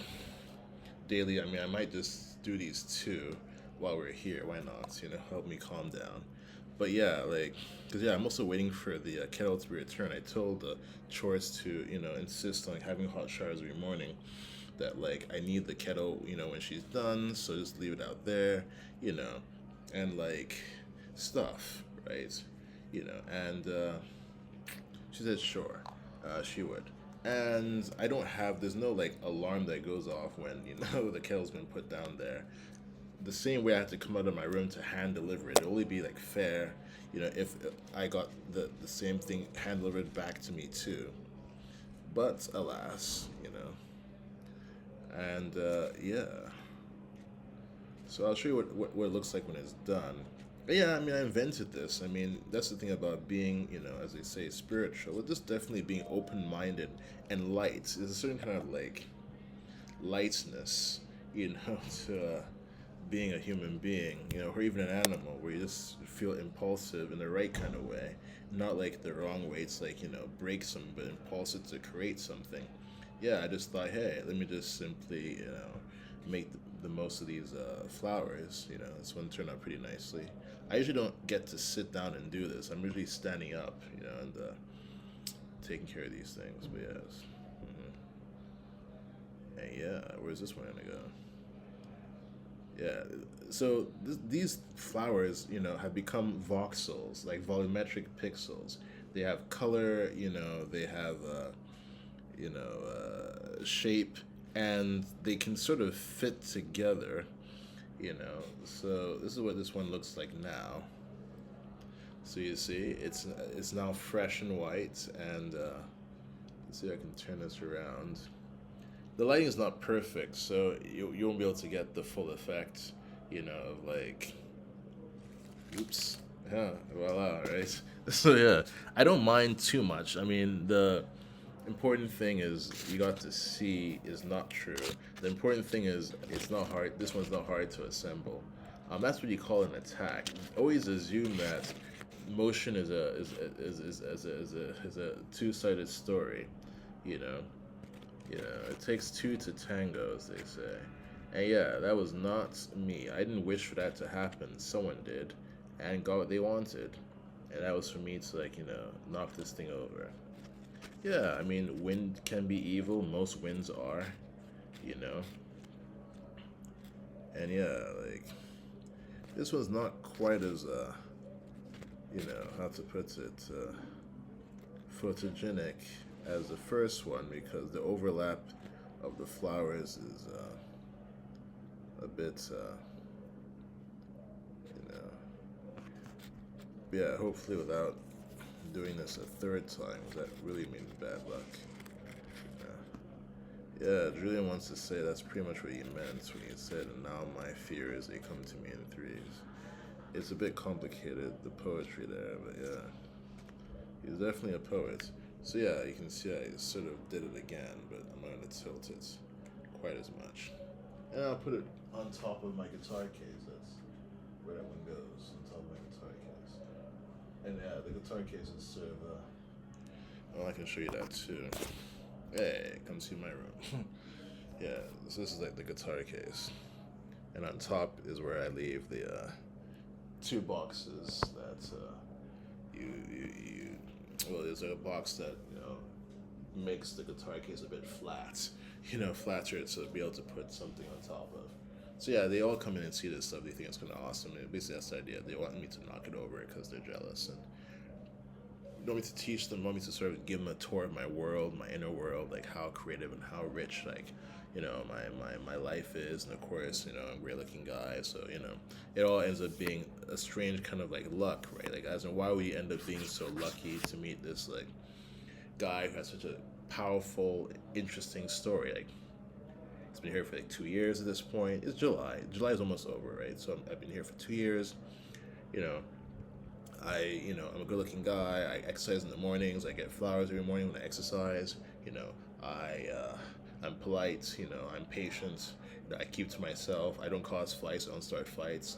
daily, I mean, I might just do these two while we're here. Why not? Help me calm down. But yeah, like, cause yeah, I'm also waiting for the kettle to return. I told the chores to insist on having hot showers every morning. That like I need the kettle when she's done, so just leave it out there, you know, and like stuff, right? And she said sure, she would. And I don't have there's no like alarm that goes off when the kettle's been put down there. The same way I had to come out of my room to hand deliver it. It'd only be like fair, if I got the same thing hand delivered back to me too. But alas, and yeah. So I'll show you what it looks like when it's done. But yeah, I mean, I invented this. I mean, that's the thing about being, as they say, spiritual. It's just definitely being open-minded and light. There's a certain kind of like lightness, to being a human being, or even an animal, where you just feel impulsive in the right kind of way, not like the wrong way. It's like break something, but impulsive to create something. Yeah, I just thought, hey, let me just simply, make the most of these flowers. This one turned out pretty nicely. I usually don't get to sit down and do this. I'm usually standing up, and taking care of these things. But yes. And yeah, where's this one gonna go? Yeah, so these flowers, have become voxels, like volumetric pixels. They have color, they have, shape, and they can sort of fit together, So this is what this one looks like now. So you see, it's now fresh and white, and let's see if I can turn this around. The lighting is not perfect, so you won't be able to get the full effect, of like, oops, yeah, voila, right? So yeah, I don't mind too much. I mean, the important thing is you got to see is not true. The important thing is it's not hard. This one's not hard to assemble. That's what you call an attack. Always assume that motion is a two-sided story, you know. It takes two to tango, as they say. And yeah, that was not me. I didn't wish for that to happen. Someone did, and got what they wanted, and that was for me to like knock this thing over. Yeah, I mean, wind can be evil. Most winds are, you know. And yeah, like this one's not quite as how to put it, photogenic as the first one because the overlap of the flowers is a bit, you know, yeah. Hopefully, without doing this a third time, that really means bad luck. Yeah, Julian wants to say that's pretty much what he meant when he said, and now my fear is they come to me in threes. It's a bit complicated, the poetry there, but yeah. He's definitely a poet. So yeah, you can see I sort of did it again, but I'm not going to tilt it quite as much. And I'll put it on top of my guitar case. That's where that one goes, on top of my guitar case. And yeah, the guitar case is sort of well, I can show you that too. Hey, come see my room. Yeah, so this is like the guitar case. And on top is where I leave the two boxes that you well, there's a box that makes the guitar case a bit flat, flatter to be able to put something on top of. So yeah, they all come in and see this stuff. They think it's kind of awesome. And basically, that's the idea. They want me to knock it over because they're jealous and want me to teach them. Want me to sort of give them a tour of my world, my inner world, like how creative and how rich, like my life is. And of course, I'm a great looking guy. So it all ends up being a strange kind of like luck, right? Like, as in, why would you end up being so lucky to meet this like guy who has such a powerful, interesting story? Like, he's been here for like 2 years at this point. It's July. July is almost over, right? So I've been here for 2 years. You know, I'm a good-looking guy. I exercise in the mornings. I get flowers every morning when I exercise. I'm polite. I'm patient. I keep to myself. I don't cause fights. I don't start fights.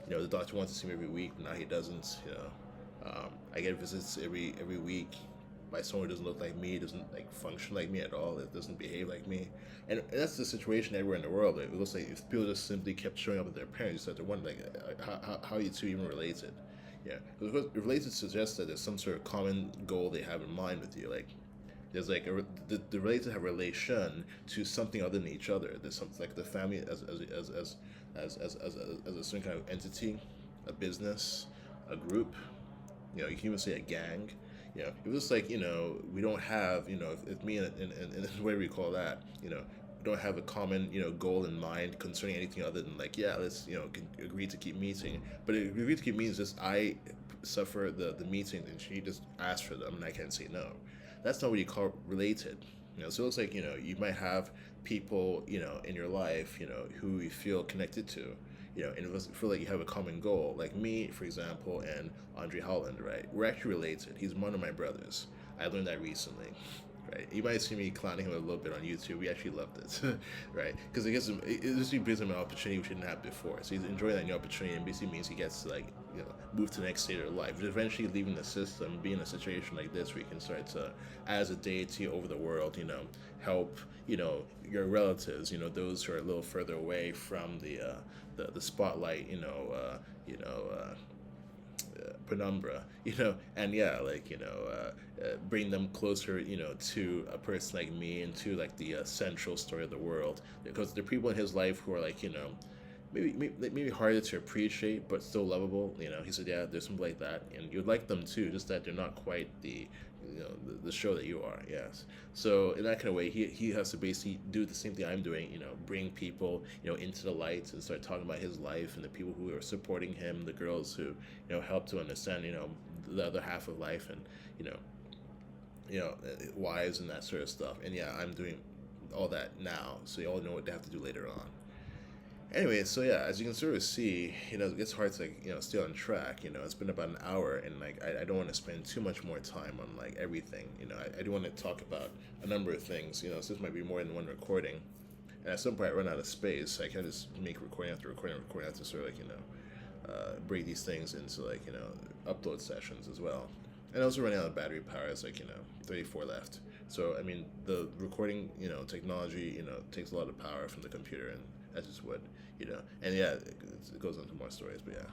The doctor wants to see me every week, but now he doesn't. I get visits every week by someone who doesn't look like me, doesn't like function like me at all. It doesn't behave like me, and that's the situation everywhere in the world. It looks like if people just simply kept showing up with their parents, you start to wonder like how you two even related. Yeah, because related suggests that there's some sort of common goal they have in mind with you. Like there's like the related have relation to something other than each other. There's something like the family as a certain kind of entity, a business, a group. You can even say a gang. It was like, we don't have, if me and the way we call that, we don't have a common, goal in mind concerning anything other than like, yeah, let's, agree to keep meeting. But agree to keep meeting is just I suffer the meeting and she just asks for them and I can't say no. That's not what you call related. So it looks like, you might have people, in your life, who you feel connected to, and it feel like you have a common goal. Like me, for example, and Andre Holland, right? We're actually related. He's one of my brothers. I learned that recently, right? You might see me clowning him a little bit on YouTube. We actually loved it, right? Because it just gives him an opportunity we didn't have before. So he's enjoying that new opportunity, and basically means he gets to like move to the next stage of life. Eventually, leaving the system, be in a situation like this where you can start to, as a deity over the world, help your relatives, those who are a little further away from the spotlight, penumbra, and yeah, like bring them closer, to a person like me and to like the central story of the world, because there are people in his life who are like maybe harder to appreciate but still lovable. He said, yeah, there's something like that, and you'd like them too, just that they're not quite the show that you are. Yes. So in that kind of way, he has to basically do the same thing I'm doing. Bring people into the light and start talking about his life and the people who are supporting him, the girls who help to understand the other half of life, and wives and that sort of stuff. And yeah, I'm doing all that now, so you all know what they have to do later on. Anyway, so yeah, as you can sort of see, it gets hard to like, stay on track. It's been about an hour, and like I don't want to spend too much more time on like everything. I do want to talk about a number of things. So this might be more than one recording, and at some point I run out of space. I can't just make recording after recording, recording after sort of like break these things into like upload sessions as well. And also running out of battery power. It's like 34 left. So I mean the recording technology takes a lot of power from the computer, and that's just what and yeah, it goes into more stories, but yeah.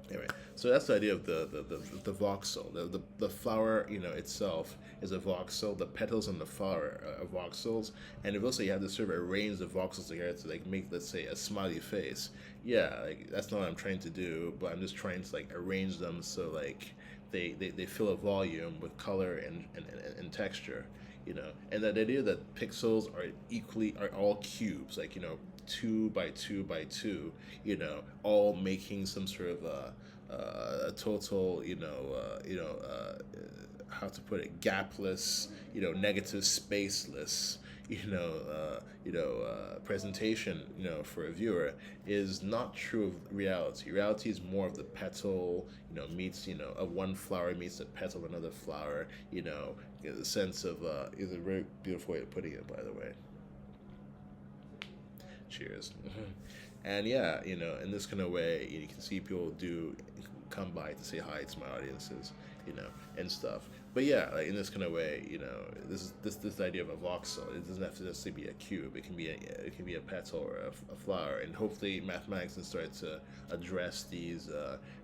Anyway, so that's the idea of the voxel. The flower, itself is a voxel. The petals on the flower are voxels, and if also you have to sort of arrange the voxels together to like make, let's say, a smiley face. Yeah, like that's not what I'm trying to do, but I'm just trying to like arrange them so like they fill a volume with color and texture. And that idea that pixels are all cubes, like 2 by 2 by 2, all making some sort of a total, how to put it, gapless, negative spaceless, presentation, for a viewer is not true of reality. Reality is more of the petal, meets, of one flower meets the petal of another flower, the sense of, is a very beautiful way of putting it, by the way. Cheers. And yeah, in this kind of way, you can see people do come by to say hi to my audiences, and stuff. But yeah, like in this kind of way, this idea of a voxel. It doesn't have to necessarily be a cube. It can be a petal or a flower, and hopefully mathematics can start to address these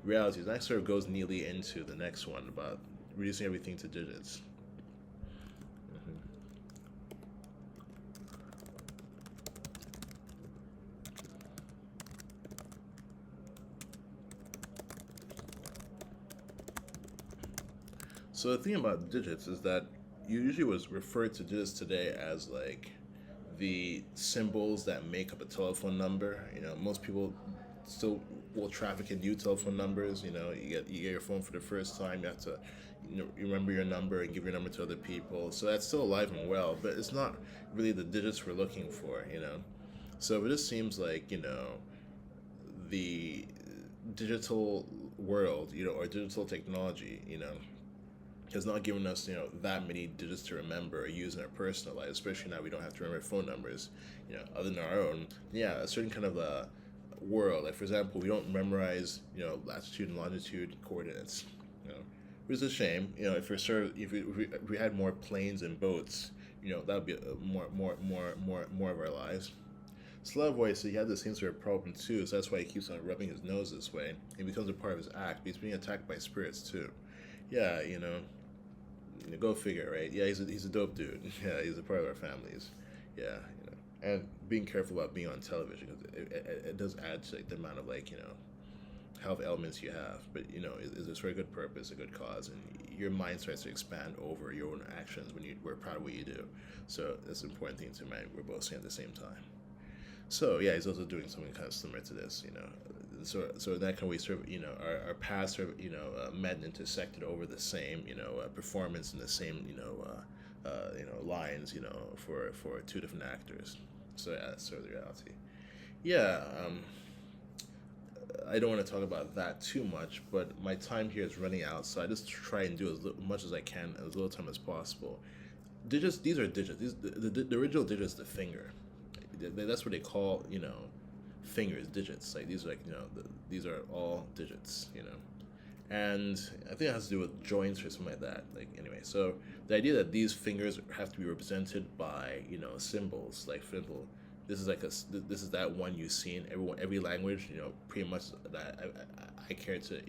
realities. And that sort of goes neatly into the next one about reducing everything to digits. So the thing about digits is that you usually was referred to digits today as like the symbols that make up a telephone number. Most people still will traffic in new telephone numbers. You get your phone for the first time. You have to, remember your number and give your number to other people. So that's still alive and well, but it's not really the digits we're looking for. So it just seems like the digital world, or digital technology, has not given us that many digits to remember or use in our personal life, especially now we don't have to remember phone numbers, other than our own. Yeah, a certain kind of a world. Like for example, we don't memorize latitude and longitude coordinates. Which is a shame. If we had more planes and boats, that would be more of our lives. Slavoy, so he had the same sort of problem too, so that's why he keeps on rubbing his nose this way. It becomes a part of his act. But he's being attacked by spirits too. Yeah, go figure, right? Yeah, he's a dope dude. Yeah, he's a part of our families. Yeah, and being careful about being on television because it does add to like, the amount of like health elements you have. But it's for a good purpose, a good cause, and your mind starts to expand over your own actions when we're proud of what you do. So that's an important thing to mind. We're both saying at the same time. So yeah, he's also doing something kind of similar to this. So in that kind of way, sort of, our paths sort of, met and intersected over the same, performance in the same, lines, for two different actors. So yeah, that's sort of the reality. Yeah, I don't want to talk about that too much, but my time here is running out, so I just try and do as much as I can in as little time as possible. Digits, these are digits. The original digit is the finger. That's what they call, fingers, digits. Like these are like these are all digits. And I think it has to do with joints or something like that. Like anyway, so the idea that these fingers have to be represented by symbols, like for example, this is that one you see in every language. Pretty much that I care to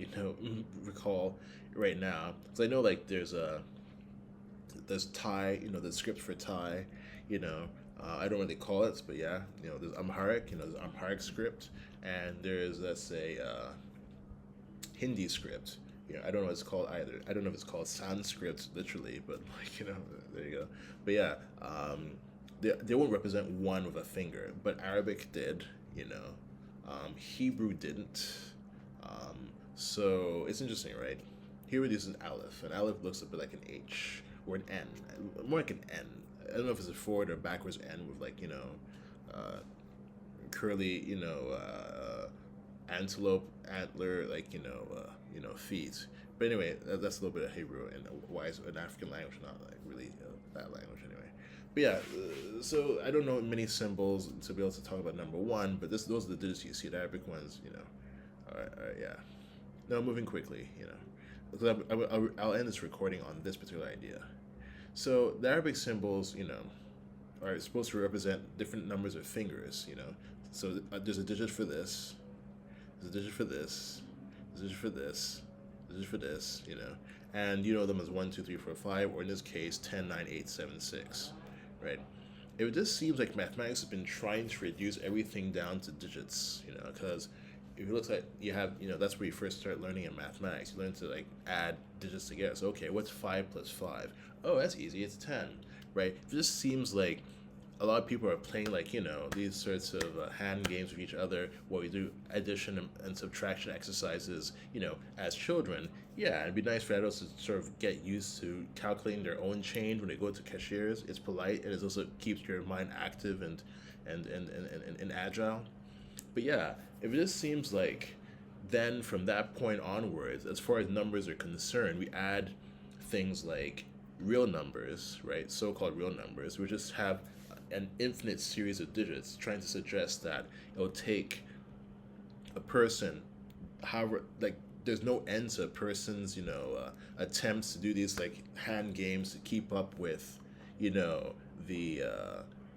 recall right now, because I know like there's Thai, the script for Thai, you know. I don't know what they call it, but yeah, there's Amharic, there's Amharic script, and there's, let's say, Hindi script. I don't know what it's called either. I don't know if it's called Sanskrit literally, but like, there you go. But yeah, they won't represent one with a finger, but Arabic did, Hebrew didn't. So it's interesting, right? Here it is an aleph. An aleph looks a bit like an H or an N, more like an N. I don't know if it's a forward or backwards N with like uh, curly antelope antler like feet. But anyway, that's a little bit of Hebrew and why is an African language not like really that language anyway. But yeah, so I don't know many symbols to be able to talk about number one, but those are the digits you see. The Arabic ones. All right, yeah. Now moving quickly, because I'll end this recording on this particular idea. So the Arabic symbols, are supposed to represent different numbers of fingers. So there's a digit for this, there's a digit for this, This is for this. This is for this. And you know them as 1, 2, 3, 4, 5, or in this case 10, 9, 8, 7, 6, right? It just seems like mathematics has been trying to reduce everything down to digits, because if you look at you have, that's where you first start learning in mathematics. You learn to like add digits together. So okay, what's 5 plus 5? Oh, that's easy. It's 10, right? It just seems like a lot of people are playing like these sorts of hand games with each other where we do addition and subtraction exercises as children. Yeah, it'd be nice for adults to sort of get used to calculating their own change when they go to cashiers. It's polite and it also keeps your mind active and agile. But yeah, if it just seems like then from that point onwards, as far as numbers are concerned, we add things like real numbers, right? So-called real numbers, we just have an infinite series of digits, trying to suggest that it'll take a person, however, like there's no end to a person's, attempts to do these like hand games to keep up with, the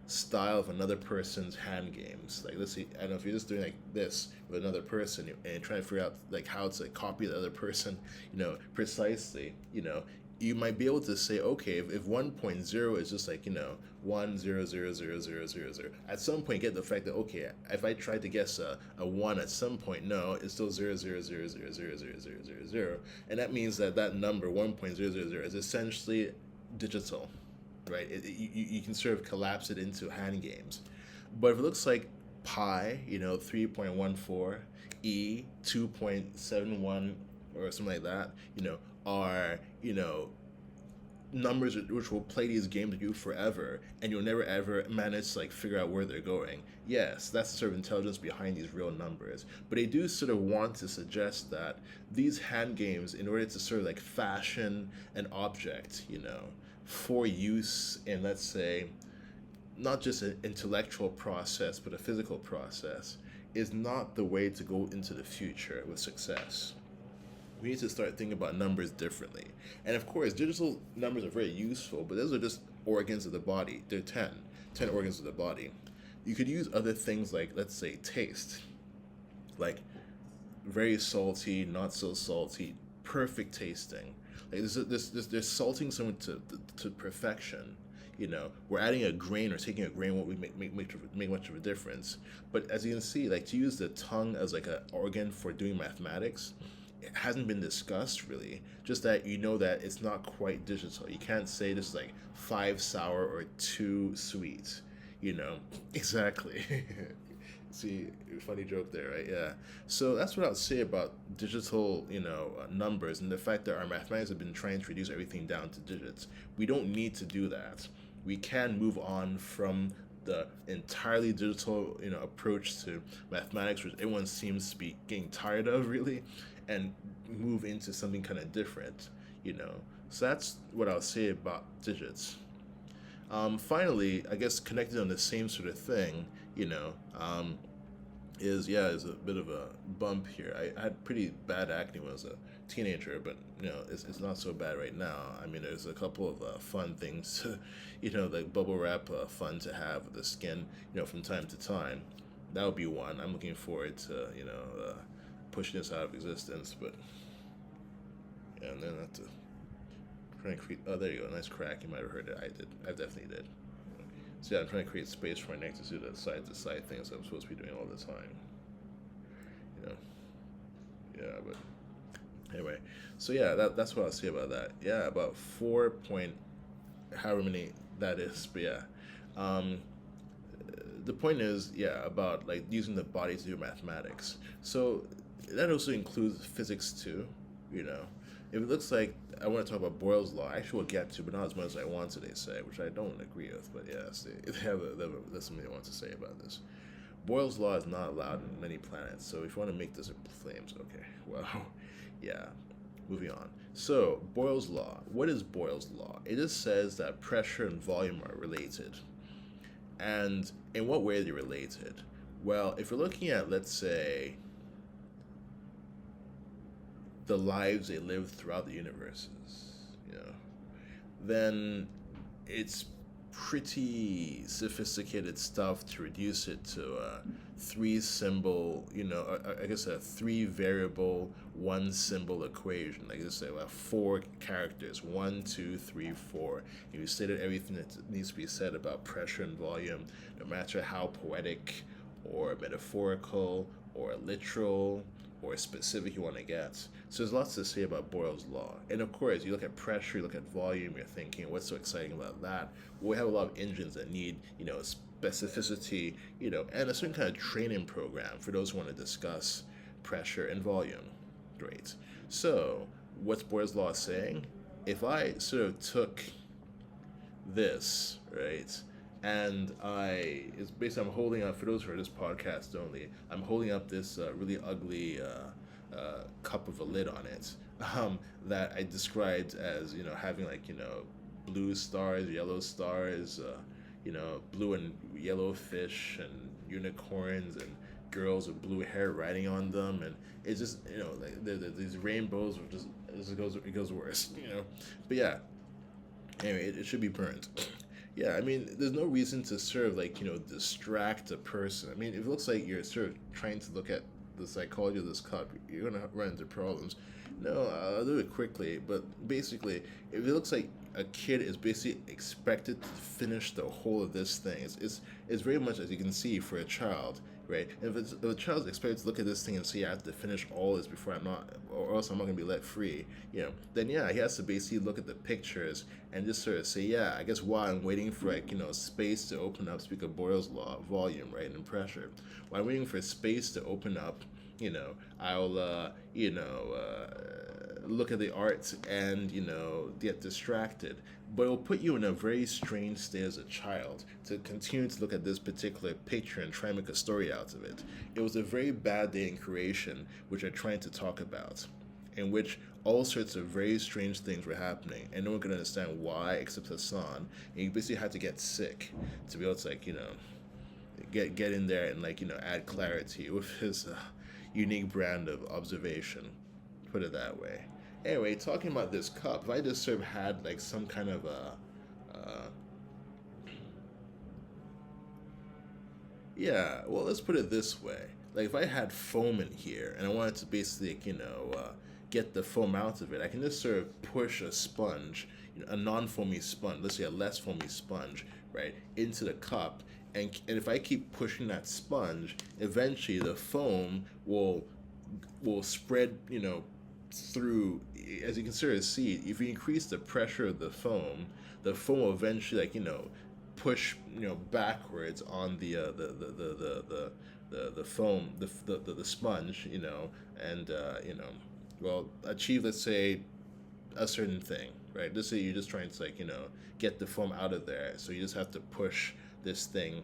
style of another person's hand games. Like let's see, I don't know if you're just doing like this with another person and trying to figure out like how to copy the other person, precisely, you might be able to say, okay, if 1.0 is just like 1 0 0 0 0 0 0 0, at some point get the fact that okay, if I tried to guess a 1 at some point, no, it's still 0 0 0 0 0 0 0 0 0, and that means that number 1.000 is essentially digital, right? You can sort of collapse it into hand games. But if it looks like pi, 3.14, e 2.71 or something like that, are numbers which will play these games with you forever, and you'll never ever manage to like figure out where they're going. Yes, that's the sort of intelligence behind these real numbers. But they do sort of want to suggest that these hand games, in order to sort of like fashion an object, for use in, let's say, not just an intellectual process but a physical process, is not the way to go into the future with success. We need to start thinking about numbers differently. And of course, digital numbers are very useful, but those are just organs of the body. They're 10 organs of the body. You could use other things like, let's say, taste, like very salty, not so salty, perfect tasting. Like they're salting someone to perfection. We're adding a grain or taking a grain won't make much of a difference. But as you can see, like to use the tongue as like an organ for doing mathematics, it hasn't been discussed really. Just that that it's not quite digital. You can't say this is like 5 sour or 2 sweet. Exactly. See, funny joke there, right? Yeah. So that's what I would say about digital, numbers, and the fact that our mathematics have been trying to reduce everything down to digits. We don't need to do that. We can move on from the entirely digital, approach to mathematics, which everyone seems to be getting tired of, really, and move into something kind of different, So that's what I'll say about digits. Finally, I guess connected on the same sort of thing, is a bit of a bump here. I had pretty bad acne when I was a teenager, but it's not so bad right now. I mean, there's a couple of fun things to, like bubble wrap, fun to have with the skin, from time to time. That would be one. I'm looking forward to pushing this out of existence, but yeah, and then I have to trying to create. Oh, there you go. Nice crack. You might have heard it. I did. I definitely did. So yeah, I'm trying to create space for my neck to do the side-to-side things I'm supposed to be doing all the time. You know. Yeah, but anyway. So yeah, that's what I'll say about that. Yeah, about 4 point, however many that is. But yeah, um, the point is, yeah, about like using the body to do mathematics. So that also includes physics too. You know, if it looks like I want to talk about Boyle's law, I actually will get to, but not as much as I want to. They say, which I don't agree with. But yes, that's something they want to say about this. Boyle's law is not allowed in many planets. So if you want to make this a flames, okay. Well, yeah. Moving on. So Boyle's law. What is Boyle's law? It just says that pressure and volume are related. And in what way are they related? Well, if you're looking at, let's say, the lives they live throughout the universes, then it's pretty sophisticated stuff to reduce it to a three symbol, I guess a three variable, one symbol equation. Like just say about four characters, one, two, three, four. And you stated everything that needs to be said about pressure and volume, no matter how poetic or metaphorical or literal or specific you want to get. So there's lots to say about Boyle's law. And of course, you look at pressure, you look at volume, you're thinking, what's so exciting about that? Well, we have a lot of engines that need, specificity, and a certain kind of training program for those who want to discuss pressure and volume. Great. So, what's Boyle's law saying? If I sort of took this, right, and it's basically I'm holding up, for those who are this podcast only, I'm holding up this really ugly cup with a lid on it that I described as, having like, blue stars, yellow stars, blue and yellow fish and unicorns and girls with blue hair riding on them, and it's just, like these rainbows are just, it goes worse, But yeah, anyway, it should be burnt. Yeah, I mean, there's no reason to sort of like, distract a person. I mean, if it looks like you're sort of trying to look at the psychology of this cup, you're going to run into problems. No, I'll do it quickly, but basically, if it looks like a kid is basically expected to finish the whole of this thing, it's very much, as you can see, for a child, right? If a child is expected to look at this thing and say, I have to finish all this before or else I'm not going to be let free, then yeah, he has to basically look at the pictures and just sort of say, yeah, I guess while I'm waiting for like, space to open up, speak of Boyle's law, volume, right, and pressure, while I'm waiting for space to open up, I'll, look at the art and, get distracted. But it'll put you in a very strange state as a child to continue to look at this particular picture and try and make a story out of it. It was a very bad day in creation, which I'm trying to talk about, in which all sorts of very strange things were happening, and no one could understand why except Hassan. And you basically had to get sick to be able to, like, get in there and, like, add clarity with his unique brand of observation, put it that way. Anyway, talking about this cup, if I just sort of had like some kind of yeah, well, let's put it this way. Like if I had foam in here and I wanted to basically, get the foam out of it, I can just sort of push a sponge, a non-foamy sponge, let's say a less foamy sponge, right, into the cup. And if I keep pushing that sponge, eventually the foam will spread, through, as you can sort of see, if you increase the pressure of the foam will eventually, like, push, backwards on the foam, the sponge, and well, achieve, let's say, a certain thing, right? Let's say you're just trying to, like, get the foam out of there, so you just have to push this thing,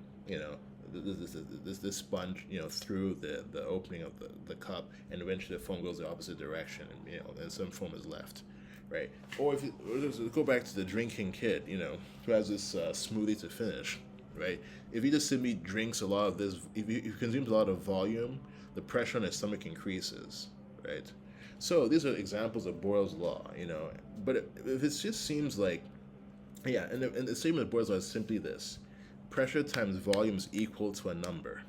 this sponge, through the opening of the cup, and eventually the foam goes the opposite direction, and and some foam is left, right? Or if you go back to the drinking kid, who has this smoothie to finish, right? If he just simply drinks a lot of this, if he consumes a lot of volume, the pressure on his stomach increases, right? So these are examples of Boyle's law, But if it just seems like, yeah, and the statement of Boyle's law is simply this: pressure times volume is equal to a number.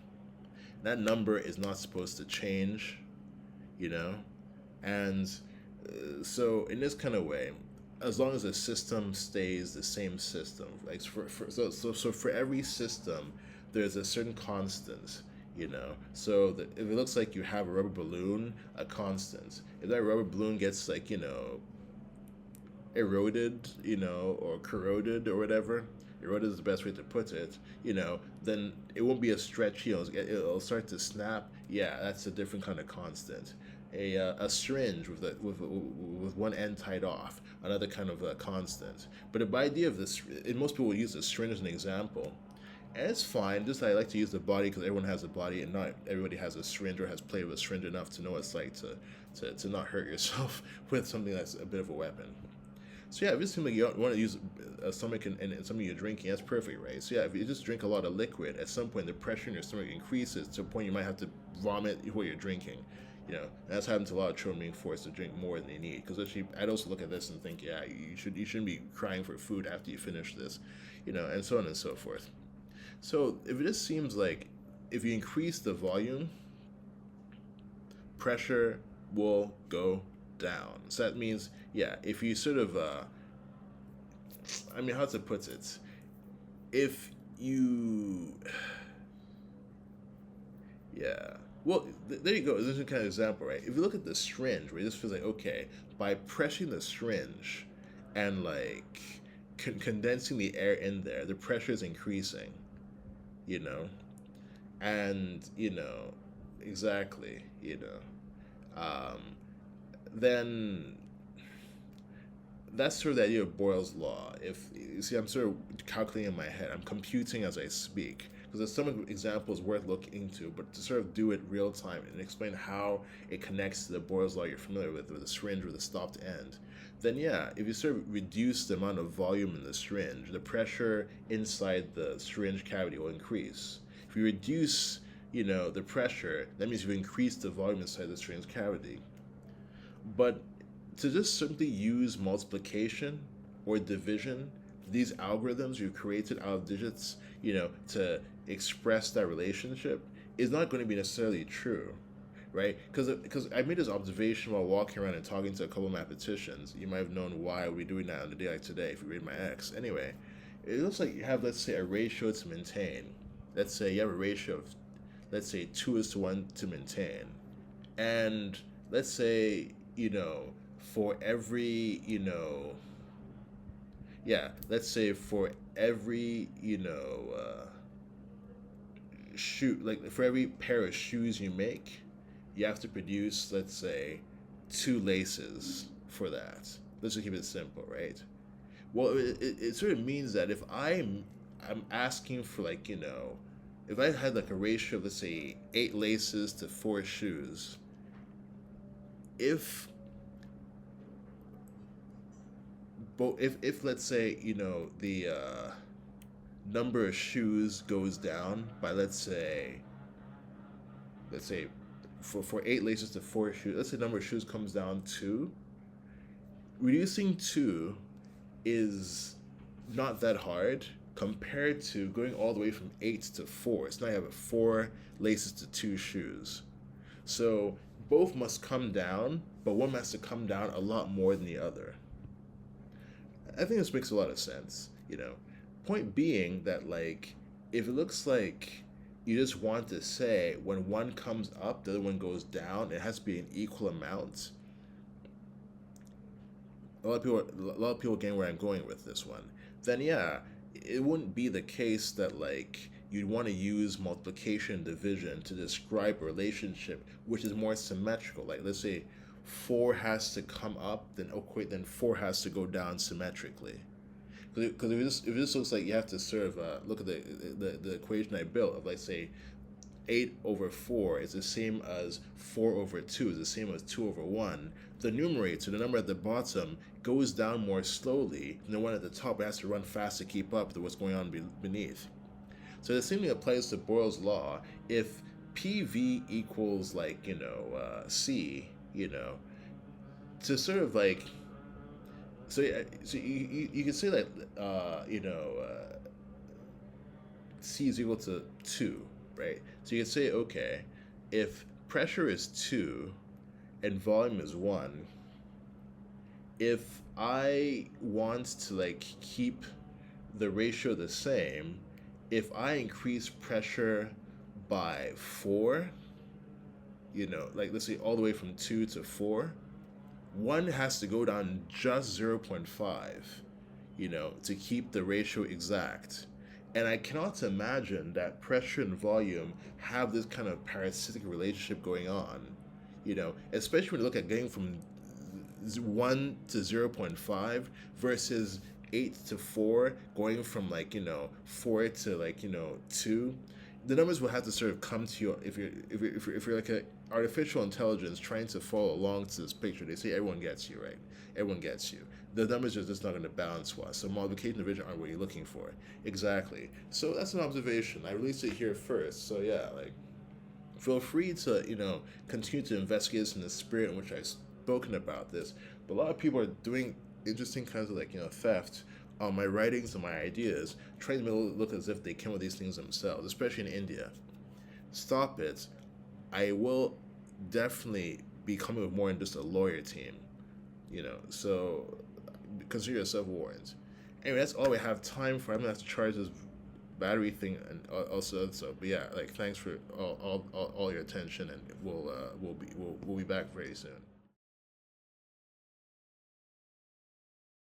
That number is not supposed to change, And so in this kind of way, as long as the system stays the same system, like so for every system, there's a certain constant, So if it looks like you have a rubber balloon, a constant. If that rubber balloon gets, like, eroded, or corroded or whatever, eroded is the best way to put it, then it won't be a stretch, it'll start to snap. Yeah, that's a different kind of constant. A syringe with one end tied off, another kind of a constant. But the idea of this, and most people use a syringe as an example, and it's fine. Just I like to use the body because everyone has a body, and not everybody has a syringe or has played with a syringe enough to know what it's like to not hurt yourself with something that's a bit of a weapon. So yeah, if it seems like you want to use a stomach and something you're drinking, that's perfect, right? So yeah, if you just drink a lot of liquid, at some point the pressure in your stomach increases to a point you might have to vomit what you're drinking, That's happened to a lot of children being forced to drink more than they need. Because actually, I'd also look at this and think, yeah, you shouldn't be crying for food after you finish this, and so on and so forth. So if it just seems like if you increase the volume, pressure will go down. So that means, yeah, if you sort of, how to put it, if you, yeah, well, there you go. This is a kind of example, right? If you look at the syringe, where it just feels like, okay, by pressing the syringe and like condensing the air in there, the pressure is increasing, you know, and exactly, um, then that's sort of the idea of Boyle's law. If you see, I'm sort of calculating in my head. I'm computing as I speak because there's some examples worth looking into. But to sort of do it real time and explain how it connects to the Boyle's law you're familiar with the syringe with the stopped end, then yeah, if you sort of reduce the amount of volume in the syringe, the pressure inside the syringe cavity will increase. If you reduce, the pressure, that means you've increased the volume inside the syringe cavity. But to just simply use multiplication or division, these algorithms you've created out of digits, to express that relationship is not going to be necessarily true, right? Because I made this observation while walking around and talking to a couple of mathematicians. You might have known why we're doing that on a day like today if you read my X. Anyway, it looks like you have, let's say, a ratio to maintain. Let's say you have a ratio of, let's say, 2:1 to maintain. And let's say, for every, let's say for every, shoe, like for every pair of shoes you make, you have to produce, let's say, two laces for that. Let's just keep it simple, right? Well, it sort of means that if I'm asking for, like, if I had like a ratio of, let's say, 8 laces to 4 shoes, if if let's say, the number of shoes goes down by, let's say for 8 laces to 4 shoes, let's say the number of shoes comes down to, reducing two is not that hard compared to going all the way from 8 to 4. So now you have 4 laces to 2 shoes. So both must come down, but one has to come down a lot more than the other. I think this makes a lot of sense. Point being that, like, if it looks like you just want to say when one comes up, the other one goes down, it has to be an equal amount. A lot of people getting where I'm going with this one. Then yeah, it wouldn't be the case that, like, you'd want to use multiplication and division to describe a relationship which is more symmetrical. Like, let's say 4 has to come up, then 4 has to go down symmetrically. Because if this looks like you have to sort of look at the equation I built of, like, say, 8/4 is the same as 4/2 is the same as 2/1. The numerator, the number at the bottom, goes down more slowly than the one at the top. It has to run fast to keep up with what's going on beneath. So the same thing applies to Boyle's law. If PV equals, like, C, to sort of, like, so yeah, so you can say that C is equal to 2, right? So you can say, okay, if pressure is 2 and volume is 1, if I want to, like, keep the ratio the same, if I increase pressure by 4, like, let's say all the way from 2 to 4, one has to go down just 0.5, to keep the ratio exact. And I cannot imagine that pressure and volume have this kind of parasitic relationship going on, especially when you look at getting from 1 to 0.5 versus 8 to 4, going from, like, 4 to, like, 2. The numbers will have to sort of come to you if you're like a artificial intelligence trying to follow along to this picture. They say everyone gets you, right? Everyone gets you. The numbers are just not going to balance well. So multiplication and division aren't what you're looking for. Exactly. So that's an observation. I released it here first. So yeah, like, feel free to, continue to investigate this in the spirit in which I've spoken about this. But a lot of people are doing interesting kinds of theft on my writings and my ideas, trying to make it look as if they came with these things themselves, especially in India. Stop it. I will definitely be coming with more than just a lawyer team, so consider yourself warned. Anyway, that's all we have time for. I'm gonna have to charge this battery thing and also so. But yeah, thanks for all your attention, and we'll be back very soon.